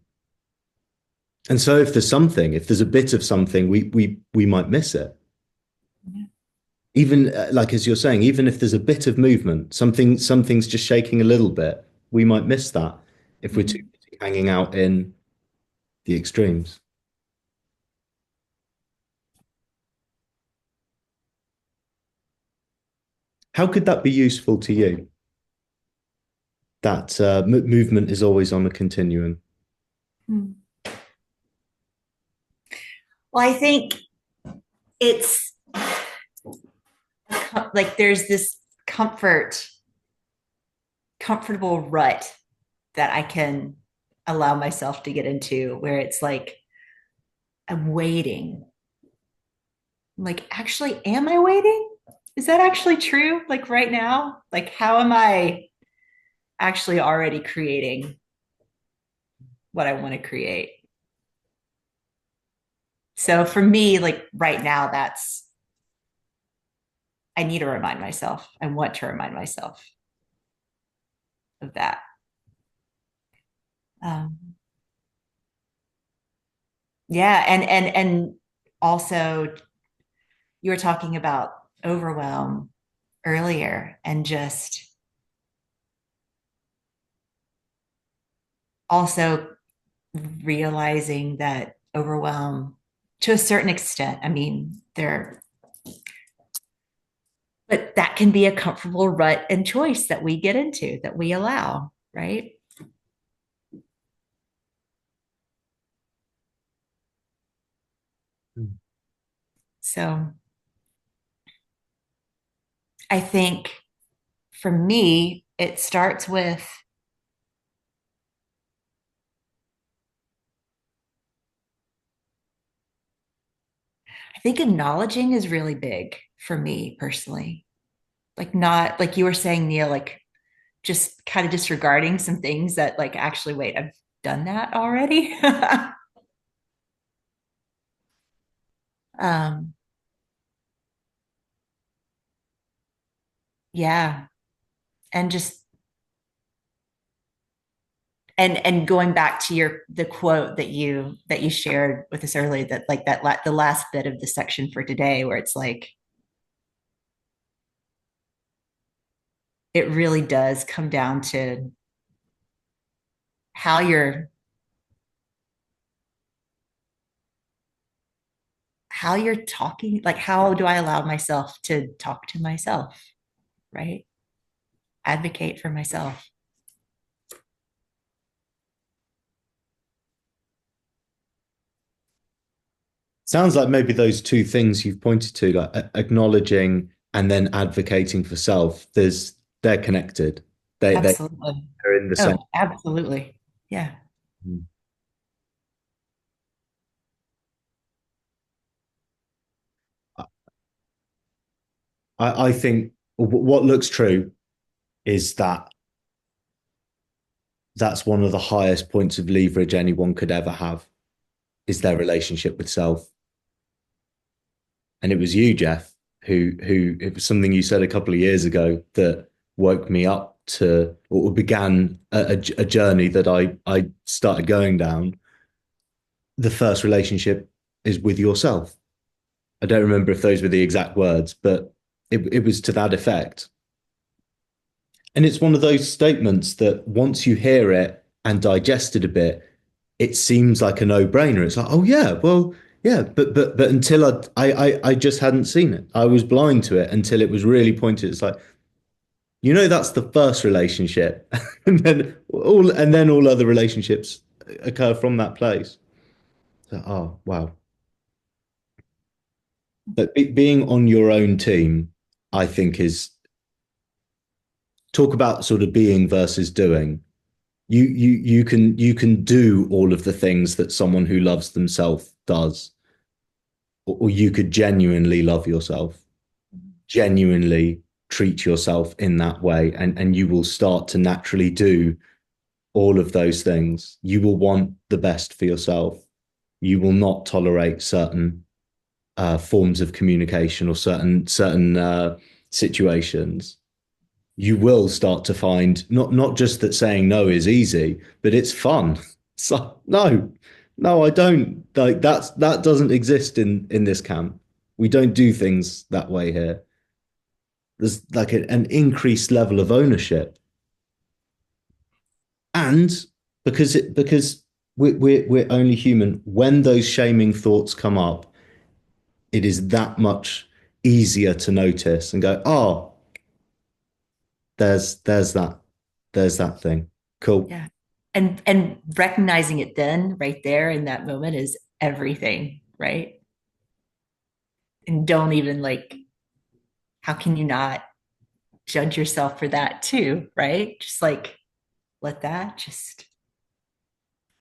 And so if there's a bit of something, we might miss it. Yeah. Even like as you're saying, even if there's a bit of movement, something's just shaking a little bit, we might miss that if we're too busy hanging out in the extremes. How could that be useful to you? That movement is always on a continuum. Hmm. Well, I think it's like there's this comfortable rut that I can allow myself to get into where it's like I'm waiting. I'm like, actually, am I waiting? Is that actually true? Like right now? Like, how am I actually already creating what I want to create? So for me, like right now, I need to remind myself. I want to remind myself of that. Yeah, and also you were talking about overwhelm earlier, and just also realizing that overwhelm to a certain extent, I mean, But that can be a comfortable rut and choice that we get into, that we allow, right? So I think for me, it starts with, I think acknowledging is really big for me personally. Like, not like you were saying, Neil, like just kind of disregarding some things that, like, actually, wait, I've done that already. um, yeah. And just, and going back to the quote that you shared with us earlier, that like the last bit of the section for today, where it's like, it really does come down to how you're talking, like, how do I allow myself to talk to myself, right? Advocate for myself. Sounds like maybe those two things you've pointed to, like acknowledging and then advocating for self, they're connected. They're Absolutely. in the Oh, same. absolutely. Yeah. I think what looks true is that that's one of the highest points of leverage anyone could ever have, is their relationship with self. And it was you, Jeff, who it was something you said a couple of years ago that woke me up to, or began a journey that I started going down. The first relationship is with yourself. I don't remember if those were the exact words, but it was to that effect. And it's one of those statements that once you hear it and digest it a bit, it seems like a no-brainer. It's like, oh yeah, well, yeah, but until I just hadn't seen it. I was blind to it until it was really pointed. It's like, that's the first relationship, and then all other relationships occur from that place. So, oh wow. But being on your own team, I think, is, talk about sort of being versus doing. You can do all of the things that someone who loves themselves does, or you could genuinely love yourself, genuinely treat yourself in that way, and you will start to naturally do all of those things. You will want the best for yourself. You will not tolerate certain forms of communication or certain situations. You will start to find not just that saying no is easy, but it's fun. So no, I don't, like, that doesn't exist in this camp. We don't do things that way here. There's like an increased level of ownership, and because we're only human, when those shaming thoughts come up, it is that much easier to notice and go, oh, there's that thing. Cool. Yeah. And recognizing it then right there in that moment is everything, right? And don't even, like, how can you not judge yourself for that too, right? Just like, let that just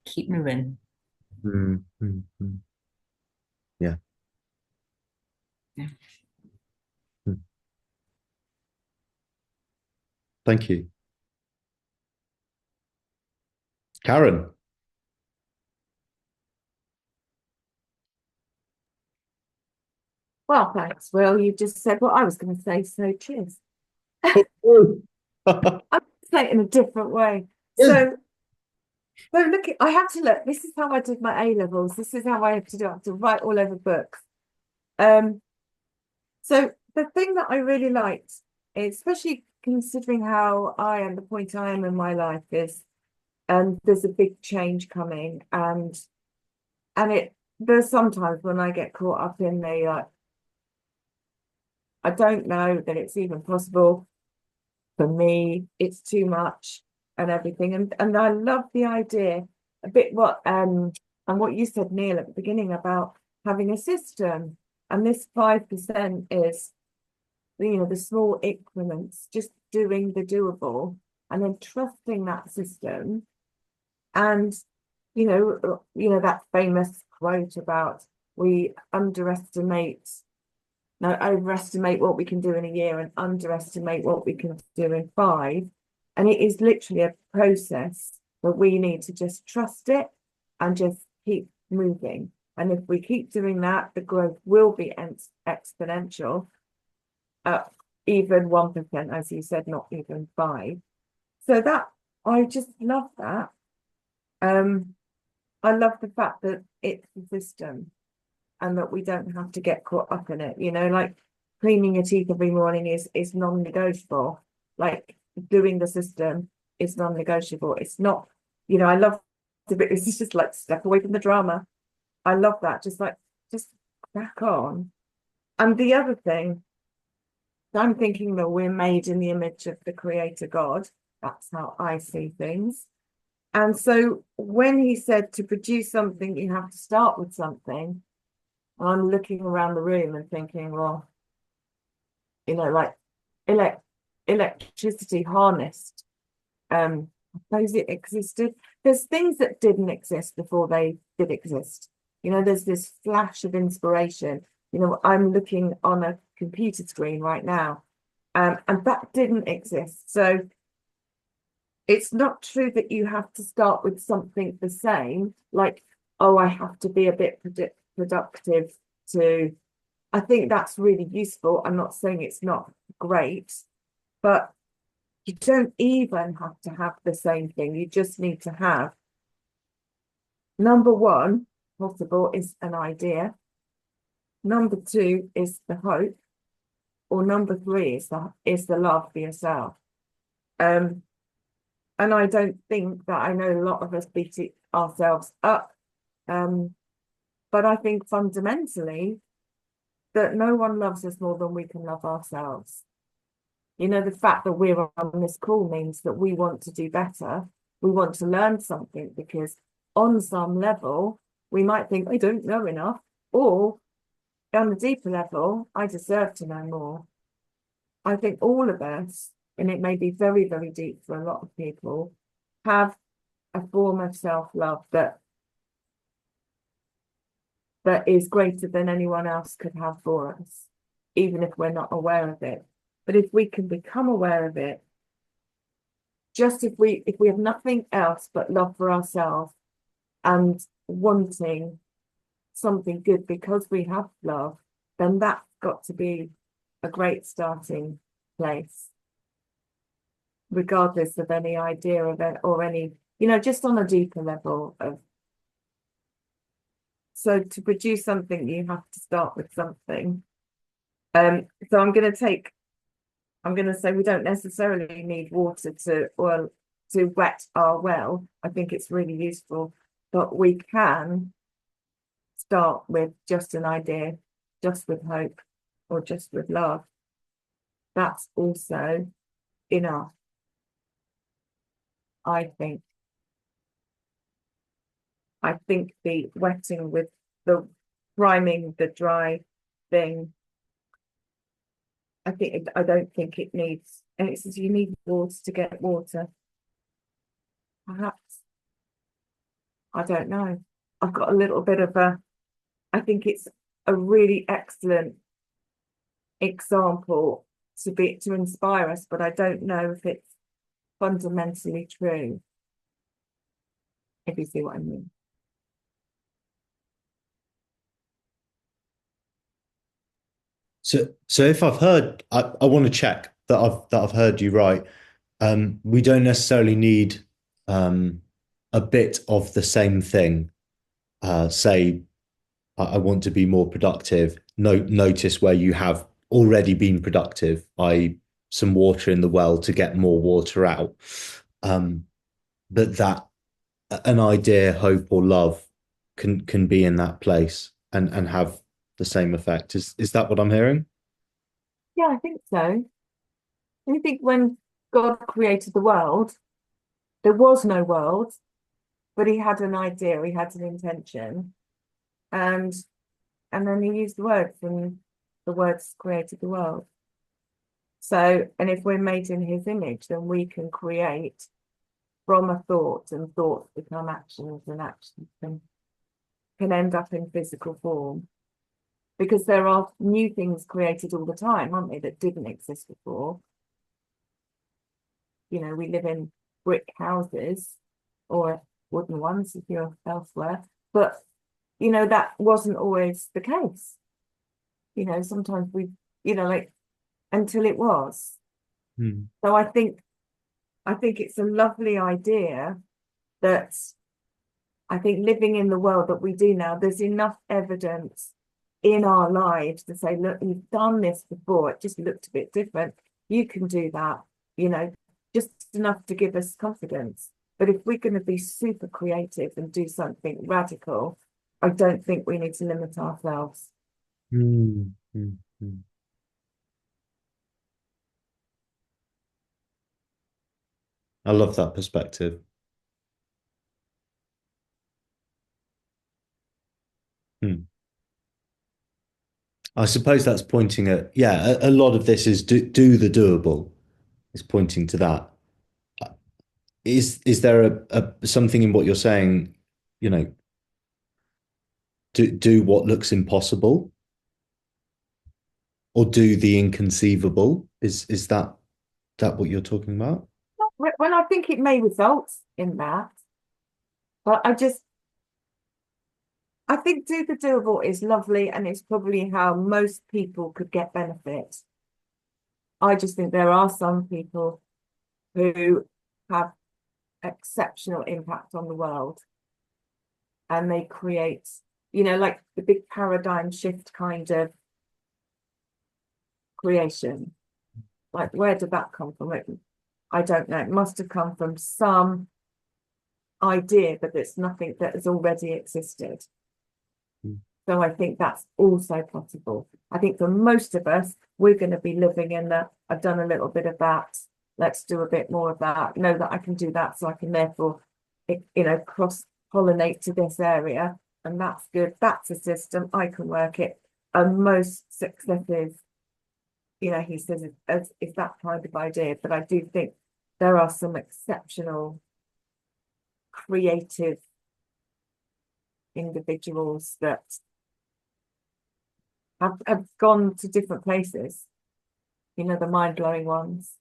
keep moving. Mm-hmm. Yeah. Yeah. Thank you. Karen. Well, thanks, Will. You just said what I was going to say, so cheers. I'm say it in a different way. Yeah. So look, I have to look. This is how I did my A levels. This is how I have to do. I have to write all over books. So the thing that I really liked, especially considering how I am, the point I am in my life, is there's a big change coming, and there's sometimes when I get caught up in the I don't know that it's even possible. For me, it's too much and everything. And I love the idea a bit and what you said, Neil, at the beginning about having a system. And this 5% is, the small increments, just doing the doable and then trusting that system. And, that famous quote about we overestimate what we can do in a year and underestimate what we can do in 5. And it is literally a process that we need to just trust it and just keep moving. And if we keep doing that, the growth will be exponential. Even 1%, as you said, not even 5. So that, I just love that. I love the fact that it's a system and that we don't have to get caught up in it. Like cleaning your teeth every morning is non-negotiable. Like doing the system is non-negotiable. It's not, I love the bit, it's just like step away from the drama. I love that. Just crack on. And the other thing, I'm thinking that we're made in the image of the Creator God. That's how I see things. And so when he said to produce something, you have to start with something. I'm looking around the room and thinking, well, like electricity harnessed. I suppose it existed. There's things that didn't exist before they did exist. There's this flash of inspiration. I'm looking on a computer screen right now, and that didn't exist. So it's not true that you have to start with something the same, like, oh, I have to be a bit productive to. I think that's really useful. I'm not saying it's not great, but you don't even have to have the same thing. You just need to have, number one, possible is an idea. Number 2 is the hope, or number 3 is the love for yourself. And I don't think that, I know a lot of us beat ourselves up, but I think fundamentally that no one loves us more than we can love ourselves. The fact that we're on this call means that we want to do better. We want to learn something, because on some level, we might think, I don't know enough, or on a deeper level, I deserve to know more. I think all of us, and it may be very, very deep for a lot of people, have a form of self-love that is greater than anyone else could have for us, even if we're not aware of it. But if we can become aware of it, just if we have nothing else but love for ourselves and wanting something good because we have love, then that's got to be a great starting place, regardless of any idea of it or any, just on a deeper level of. So to produce something, you have to start with something. So I'm going to say we don't necessarily need water to wet our well. I think it's really useful, but we can start with just an idea, just with hope, or just with love. That's also enough, I think. I think the wetting with the priming the dry thing, I don't think it needs, and it says you need water to get water. Perhaps. I don't know. I've got a little bit of I think it's a really excellent example to inspire us, but I don't know if it's fundamentally true. If you see what I mean. So if I've heard, I want to check that I've heard you right. We don't necessarily need a bit of the same thing. Say, I want to be more productive. Notice where you have already been productive, i.e., some water in the well to get more water out. But that an idea, hope, or love can be in that place and have the same effect. Is that what I'm hearing? Yeah, I think so. I think when God created the world, there was no world, but he had an idea, he had an intention, and then he used the words, and the words created the world. So, and if we're made in his image, then we can create from a thought, and thoughts become actions, and actions can end up in physical form. Because there are new things created all the time, aren't they, that didn't exist before. You know, we live in brick houses or wooden ones if you're elsewhere, but you know, that wasn't always the case. You know, sometimes we, you know, like until it was. So I think it's a lovely idea that I think living in the world that we do now, there's enough evidence in our lives to say, look, you've done this before, it just looked a bit different. You can do that, you know, just enough to give us confidence. But if we're going to be super creative and do something radical, I don't think we need to limit ourselves. I love that perspective. I suppose that's pointing at, yeah, a lot of this is do the doable, is pointing to that. Is there a something in what you're saying, you know, do what looks impossible, or do the inconceivable? Is that what you're talking about? When I think it may result in that, but I think do the doable is lovely, and it's probably how most people could get benefit. I just think there are some people who have exceptional impact on the world, and they create, you know, like the big paradigm shift kind of creation. Like, where did that come from? I don't know. It must have come from some idea, but it's nothing that has already existed. So I think that's also possible. I think for most of us, we're going to be living in the, I've done a little bit of that, let's do a bit more of that, know that I can do that, so I can therefore, you know, cross-pollinate to this area, and that's good. That's a system, I can work it. And most successes, you know, he says is that kind of idea, but I do think there are some exceptional creative individuals that have gone to different places, you know, the mind-blowing ones,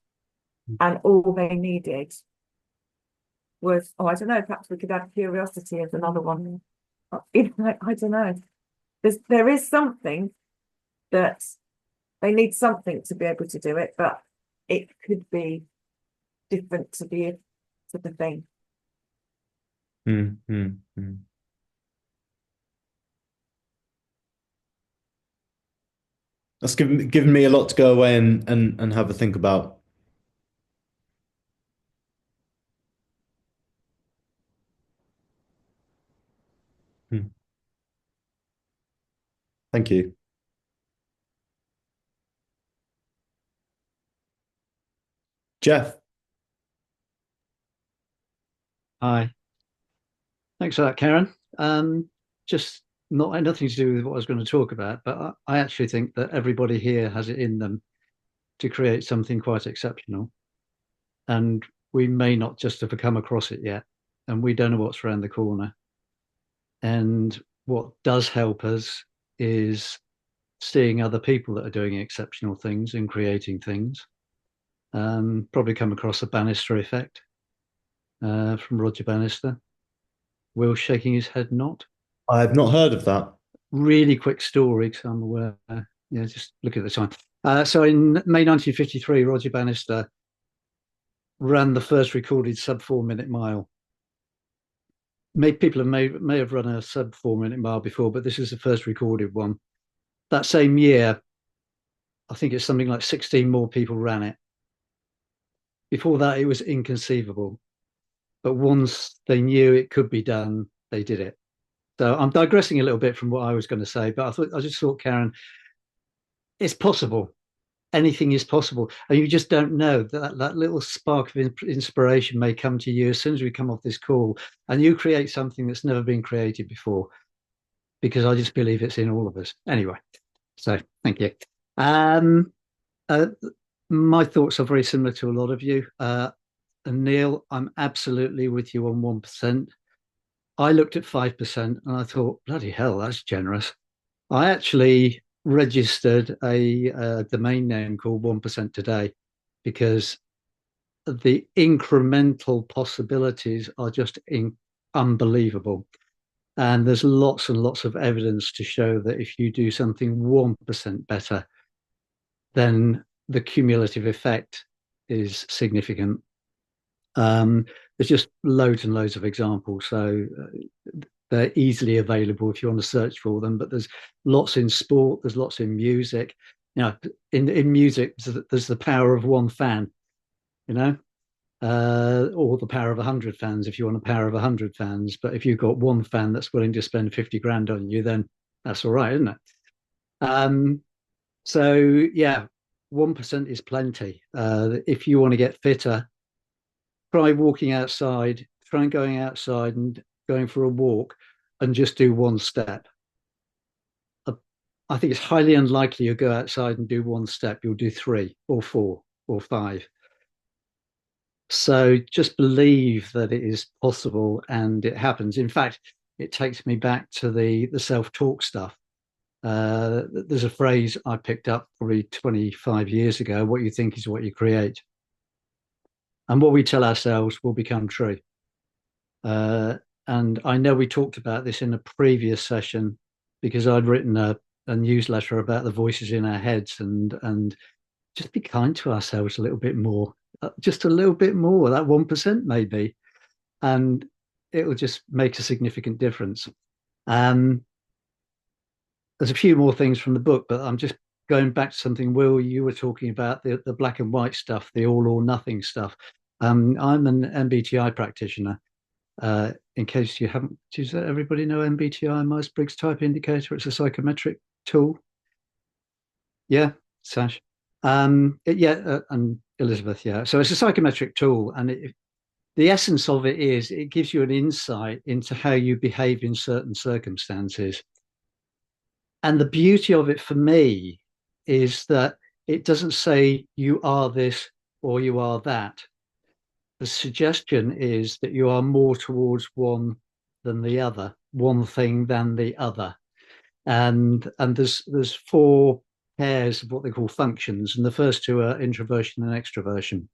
and all they needed was, oh, I don't know, perhaps we could add curiosity as another one. I don't know. There is something that they need, something to be able to do it, but it could be different to the thing. That's given me a lot to go away and have a think about. Thank you. Jeff. Hi. Thanks for that, Karen. Just nothing to do with what I was going to talk about, but I actually think that everybody here has it in them to create something quite exceptional. And we may not just have come across it yet, and we don't know what's around the corner. And what does help us is seeing other people that are doing exceptional things and creating things. Probably come across the Bannister effect from Roger Bannister. Will shaking his head not. I have not heard of that. Really quick story, because I'm aware. Yeah, just look at the time. So in May 1953, Roger Bannister ran the first recorded sub 4-minute mile. People may have run a sub 4-minute mile before, but this is the first recorded one. That same year, I think it's something like 16 more people ran it. Before that, it was inconceivable. But once they knew it could be done, they did it. So I'm digressing a little bit from what I was going to say, but I just thought, Karen, it's possible. anything is possible, and you just don't know that little spark of inspiration may come to you as soon as we come off this call, and you create something that's never been created before, because I just believe it's in all of us. Anyway, so thank you. My thoughts are very similar to a lot of you. And Neil, I'm absolutely with you on 1%. I looked at 5% and I thought, bloody hell, that's generous. I actually registered a domain name called 1% today, because the incremental possibilities are just unbelievable. And there's lots and lots of evidence to show that if you do something 1% better, then the cumulative effect is significant. There's just loads and loads of examples. So they're easily available if you want to search for them, but there's lots in sport, there's lots in music. You know, in music, there's the power of one fan, you know, or the power of 100 fans if you want a power of 100 fans. But if you've got one fan that's willing to spend 50 grand on you, then that's all right, isn't it? So yeah, 1% is plenty. If you want to get fitter, try walking outside, try going outside and going for a walk and just do one step. I think it's highly unlikely you'll go outside and do one step. You'll do 3 or 4 or 5. So just believe that it is possible and it happens. In fact, it takes me back to the self-talk stuff. There's a phrase I picked up probably 25 years ago: what you think is what you create. And what we tell ourselves will become true. And I know we talked about this in a previous session, because I'd written a newsletter about the voices in our heads, and just be kind to ourselves a little bit more, just a little bit more, that 1% maybe, and it will just make a significant difference. There's a few more things from the book, but I'm just going back to something, Will, you were talking about, the black and white stuff, the all or nothing stuff. I'm an MBTI practitioner. In case you haven't, does everybody know MBTI, Myers-Briggs Type Indicator? It's a psychometric tool. Yeah, Sash. And Elizabeth, yeah. So it's a psychometric tool, and the essence of it is it gives you an insight into how you behave in certain circumstances. And the beauty of it for me is that it doesn't say you are this or you are that. The suggestion is that you are more towards one than the other, one thing than the other. And there's 4 pairs of what they call functions, and the first 2 are introversion and extroversion.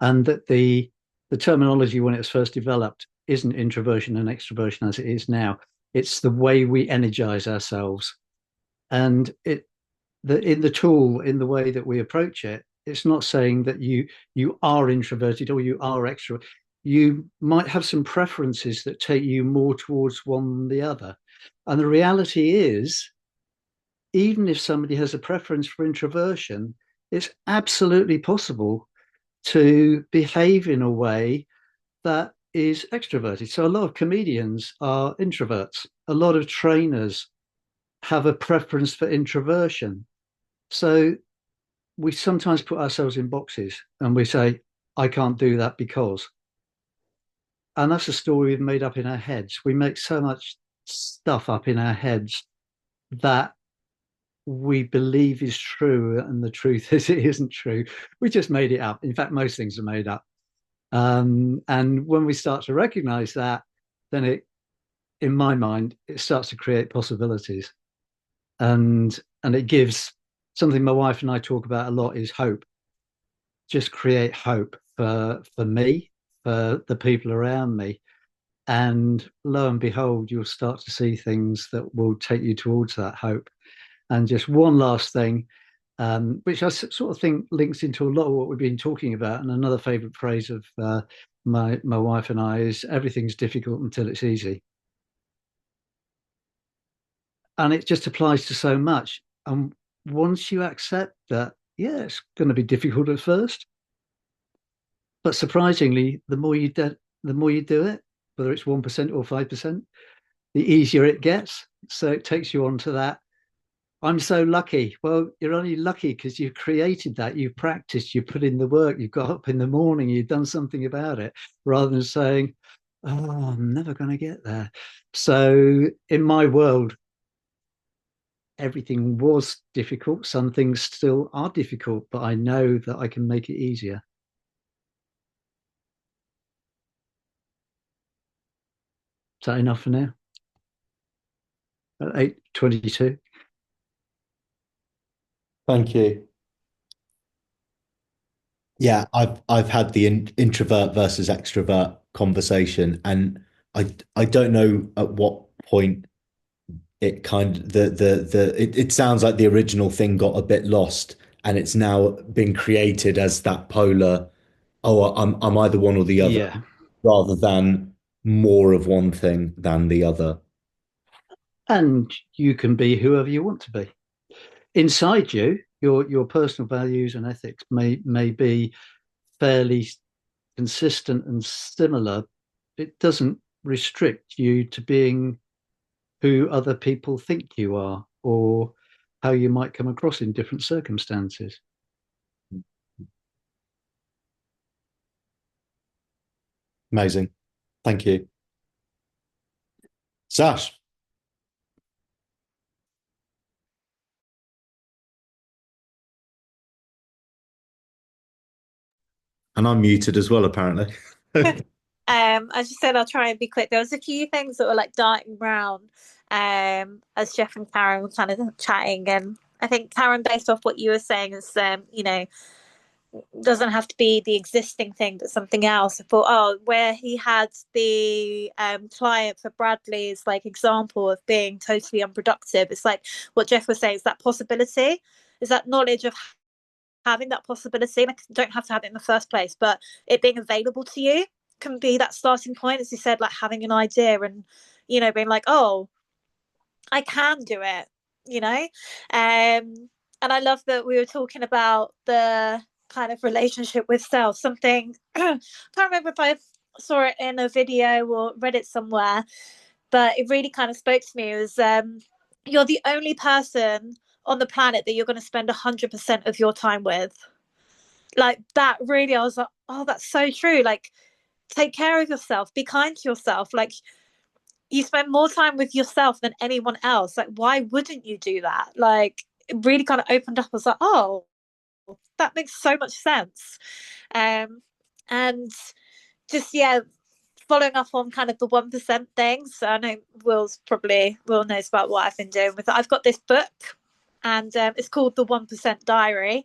And that the terminology when it was first developed isn't introversion and extroversion as it is now. It's the way we energize ourselves. And in the tool, in the way that we approach it, it's not saying that you are introverted or you are extrovert. You might have some preferences that take you more towards one than the other. And the reality is, even if somebody has a preference for introversion, it's absolutely possible to behave in a way that is extroverted. So a lot of comedians are introverts. A lot of trainers have a preference for introversion. So we sometimes put ourselves in boxes and we say, I can't do that because. And that's a story we've made up in our heads. We make so much stuff up in our heads that we believe is true, and the truth is it isn't true. We just made it up. In fact, most things are made up. And when we start to recognize that, then it, in my mind, it starts to create possibilities. And it gives something my wife and I talk about a lot is hope. Just create hope for me, for the people around me. And lo and behold, you'll start to see things that will take you towards that hope. And just one last thing, which I sort of think links into a lot of what we've been talking about. And another favorite phrase of my wife and I is, everything's difficult until it's easy. And it just applies to so much. And once you accept that, yeah, it's going to be difficult at first, but surprisingly, the more you do it, whether it's 1% or 5%, the easier it gets. So it takes you on to that I'm so lucky. Well, you're only lucky because you created that. You practiced, you put in the work, you got up in the morning, you've done something about it, rather than saying, oh, I'm never going to get there. So in my world, everything was difficult. Some things still are difficult, but I know that I can make it easier. Is that enough for now? At 8:22. Thank you. Yeah, I've had the introvert versus extrovert conversation, and I don't know at what point it kind of it sounds like the original thing got a bit lost, and it's now been created as that polar. Oh, I'm either one or the other, Yeah. rather than more of one thing than the other. And you can be whoever you want to be. Inside you, your personal values and ethics may be fairly consistent and similar. It doesn't restrict you to being who other people think you are or how you might come across in different circumstances. Amazing. Thank you. Sash. And I'm muted as well, apparently. As you said, I'll try and be quick. There was a few things that were like darting around as Jeff and Karen were kind of chatting, and I think Karen, based off what you were saying, is doesn't have to be the existing thing, but something else. I thought, oh, where he had the client for Bradley's like example of being totally unproductive. It's like what Jeff was saying, is that possibility, is that knowledge of having that possibility. And I don't have to have it in the first place, but it being available to you can be that starting point, as you said, like having an idea and being like, oh, I can do it, and I love that we were talking about the kind of relationship with self. Something I can't remember if I saw it in a video or read it somewhere, but it really kind of spoke to me. It was you're the only person on the planet that you're going to spend 100% of your time with. Like that, really, I was like, oh, that's so true. Like, take care of yourself, be kind to yourself. Like, you spend more time with yourself than anyone else. Like, why wouldn't you do that? Like, it really kind of opened up. I was like, oh, that makes so much sense. And just, yeah, following up on kind of the 1% things. So I know Will knows about what I've been doing with it. I've got this book, and it's called The 1% Diary.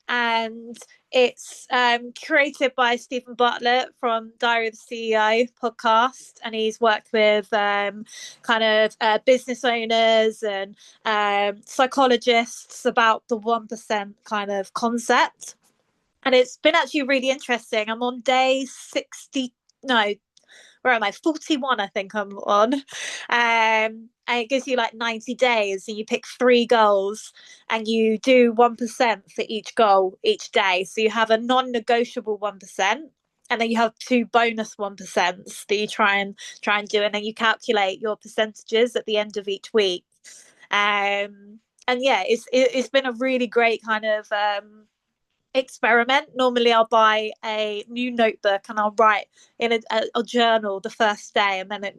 And it's created by Stephen Bartlett from Diary of the CEO podcast, and he's worked with kind of business owners and psychologists about the 1% kind of concept. And it's been actually really interesting. I'm on day 60, no, where am I? 41, I think I'm on. And it gives you like 90 days, and you pick 3 goals and you do 1% for each goal each day. So you have a non-negotiable 1%. And then you have 2 bonus 1% that you try and do, and then you calculate your percentages at the end of each week. And yeah, it's been a really great kind of experiment. Normally I'll buy a new notebook and I'll write in a journal the first day, and then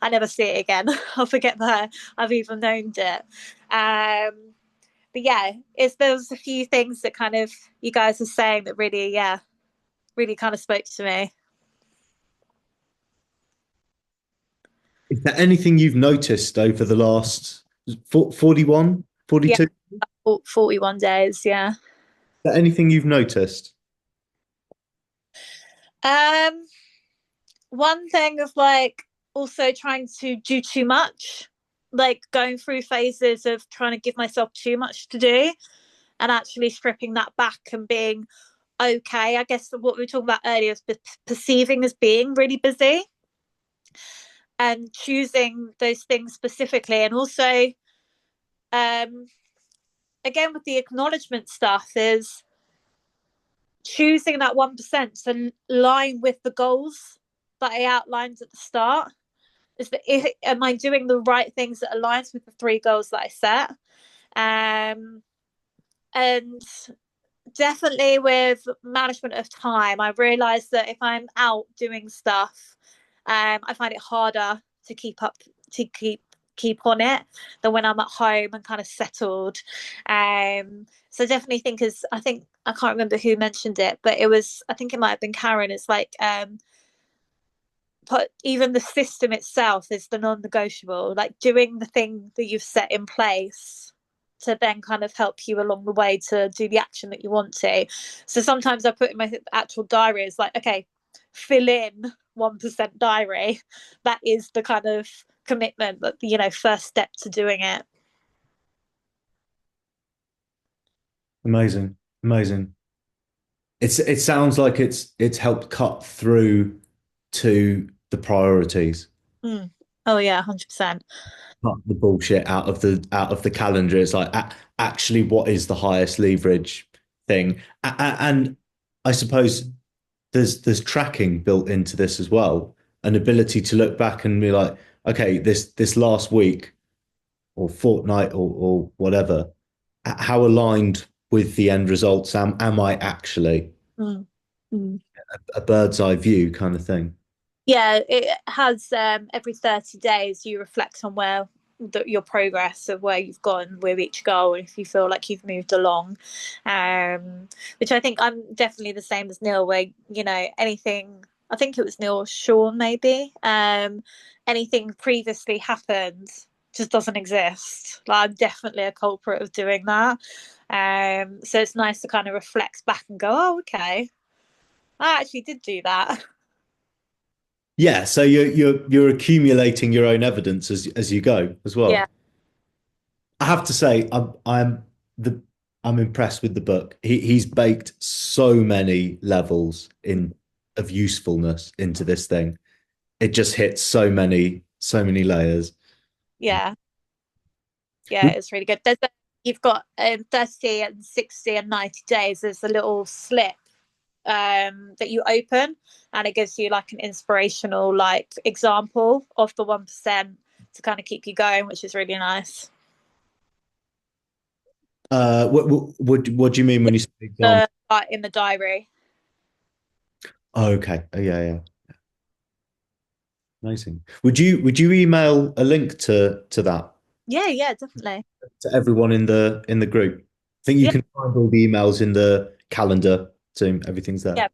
I never see it again. I'll forget that I've even known it. But yeah, there's a few things that kind of you guys are saying that really kind of spoke to me. Is there anything you've noticed over the last 41, 42? Yeah, 41 days, yeah. Is there anything you've noticed? One thing of like also trying to do too much, like going through phases of trying to give myself too much to do, and actually stripping that back and being okay. I guess what we were talking about earlier is perceiving as being really busy and choosing those things specifically. And also, again, with the acknowledgement stuff, is choosing that 1% to align with the goals that I outlined at the start. Am I doing the right things that aligns with the three goals that I set? And definitely with management of time, I realized that if I'm out doing stuff, I find it harder to keep on it than when I'm at home and kind of settled. So definitely think as I think I can't remember who mentioned it, but I think it might have been Karen. It's like but even the system itself is the non-negotiable, like doing the thing that you've set in place to then kind of help you along the way to do the action that you want to. So sometimes I put in my actual diary, it's like, okay, fill in 1% diary. That is the kind of commitment, that first step to doing it. Amazing, amazing. It sounds like it's helped cut through to the priorities. Oh yeah, 100%. Cut the bullshit out of the calendar. It's like actually, what is the highest leverage thing? And I suppose there's tracking built into this as well, an ability to look back and be like, okay, this last week or fortnight or whatever, how aligned with the end results am I actually? A bird's eye view kind of thing. Yeah, it has every 30 days you reflect on where your progress of where you've gone with each goal, and if you feel like you've moved along, which I think I'm definitely the same as Neil, where anything, I think it was Neil or Sean maybe, anything previously happened just doesn't exist. Like, I'm definitely a culprit of doing that. So it's nice to kind of reflect back and go, oh, okay, I actually did do that. Yeah, so you're accumulating your own evidence as you go as Yeah. well. I have to say, I'm impressed with the book. He's baked so many levels in of usefulness into this thing. It just hits so many layers. Yeah. Yeah, it's really good. You've got 30 and 60 and 90 days. There's a little slip that you open, and it gives you like an inspirational like example of the 1% to kind of keep you going, which is really nice. What do you mean when you say example? In the diary. Oh, okay. Oh, yeah, yeah. Amazing. Would you email a link to that Yeah, definitely. to everyone in the group? I think you Yeah. can find all the emails in the calendar, so everything's there. Yeah.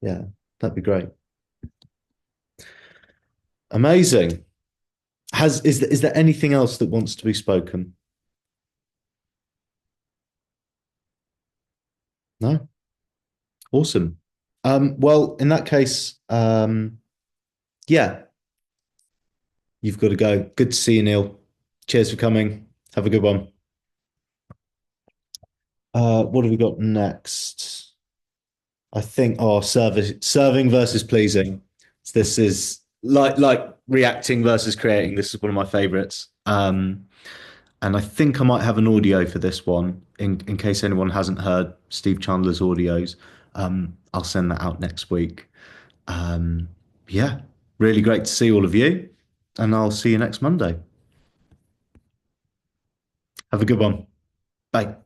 Yeah, that'd be great. Amazing. Is there anything else that wants to be spoken? No? Awesome. Well, in that case, yeah, you've got to go. Good to see you, Neil. Cheers for coming. Have a good one. What have we got next? I think, serving versus pleasing. This is like reacting versus creating. This is one of my favorites. And I think I might have an audio for this one in case anyone hasn't heard Steve Chandler's audios. I'll send that out next week. Yeah, really great to see all of you, and I'll see you next Monday. Have a good one. Bye.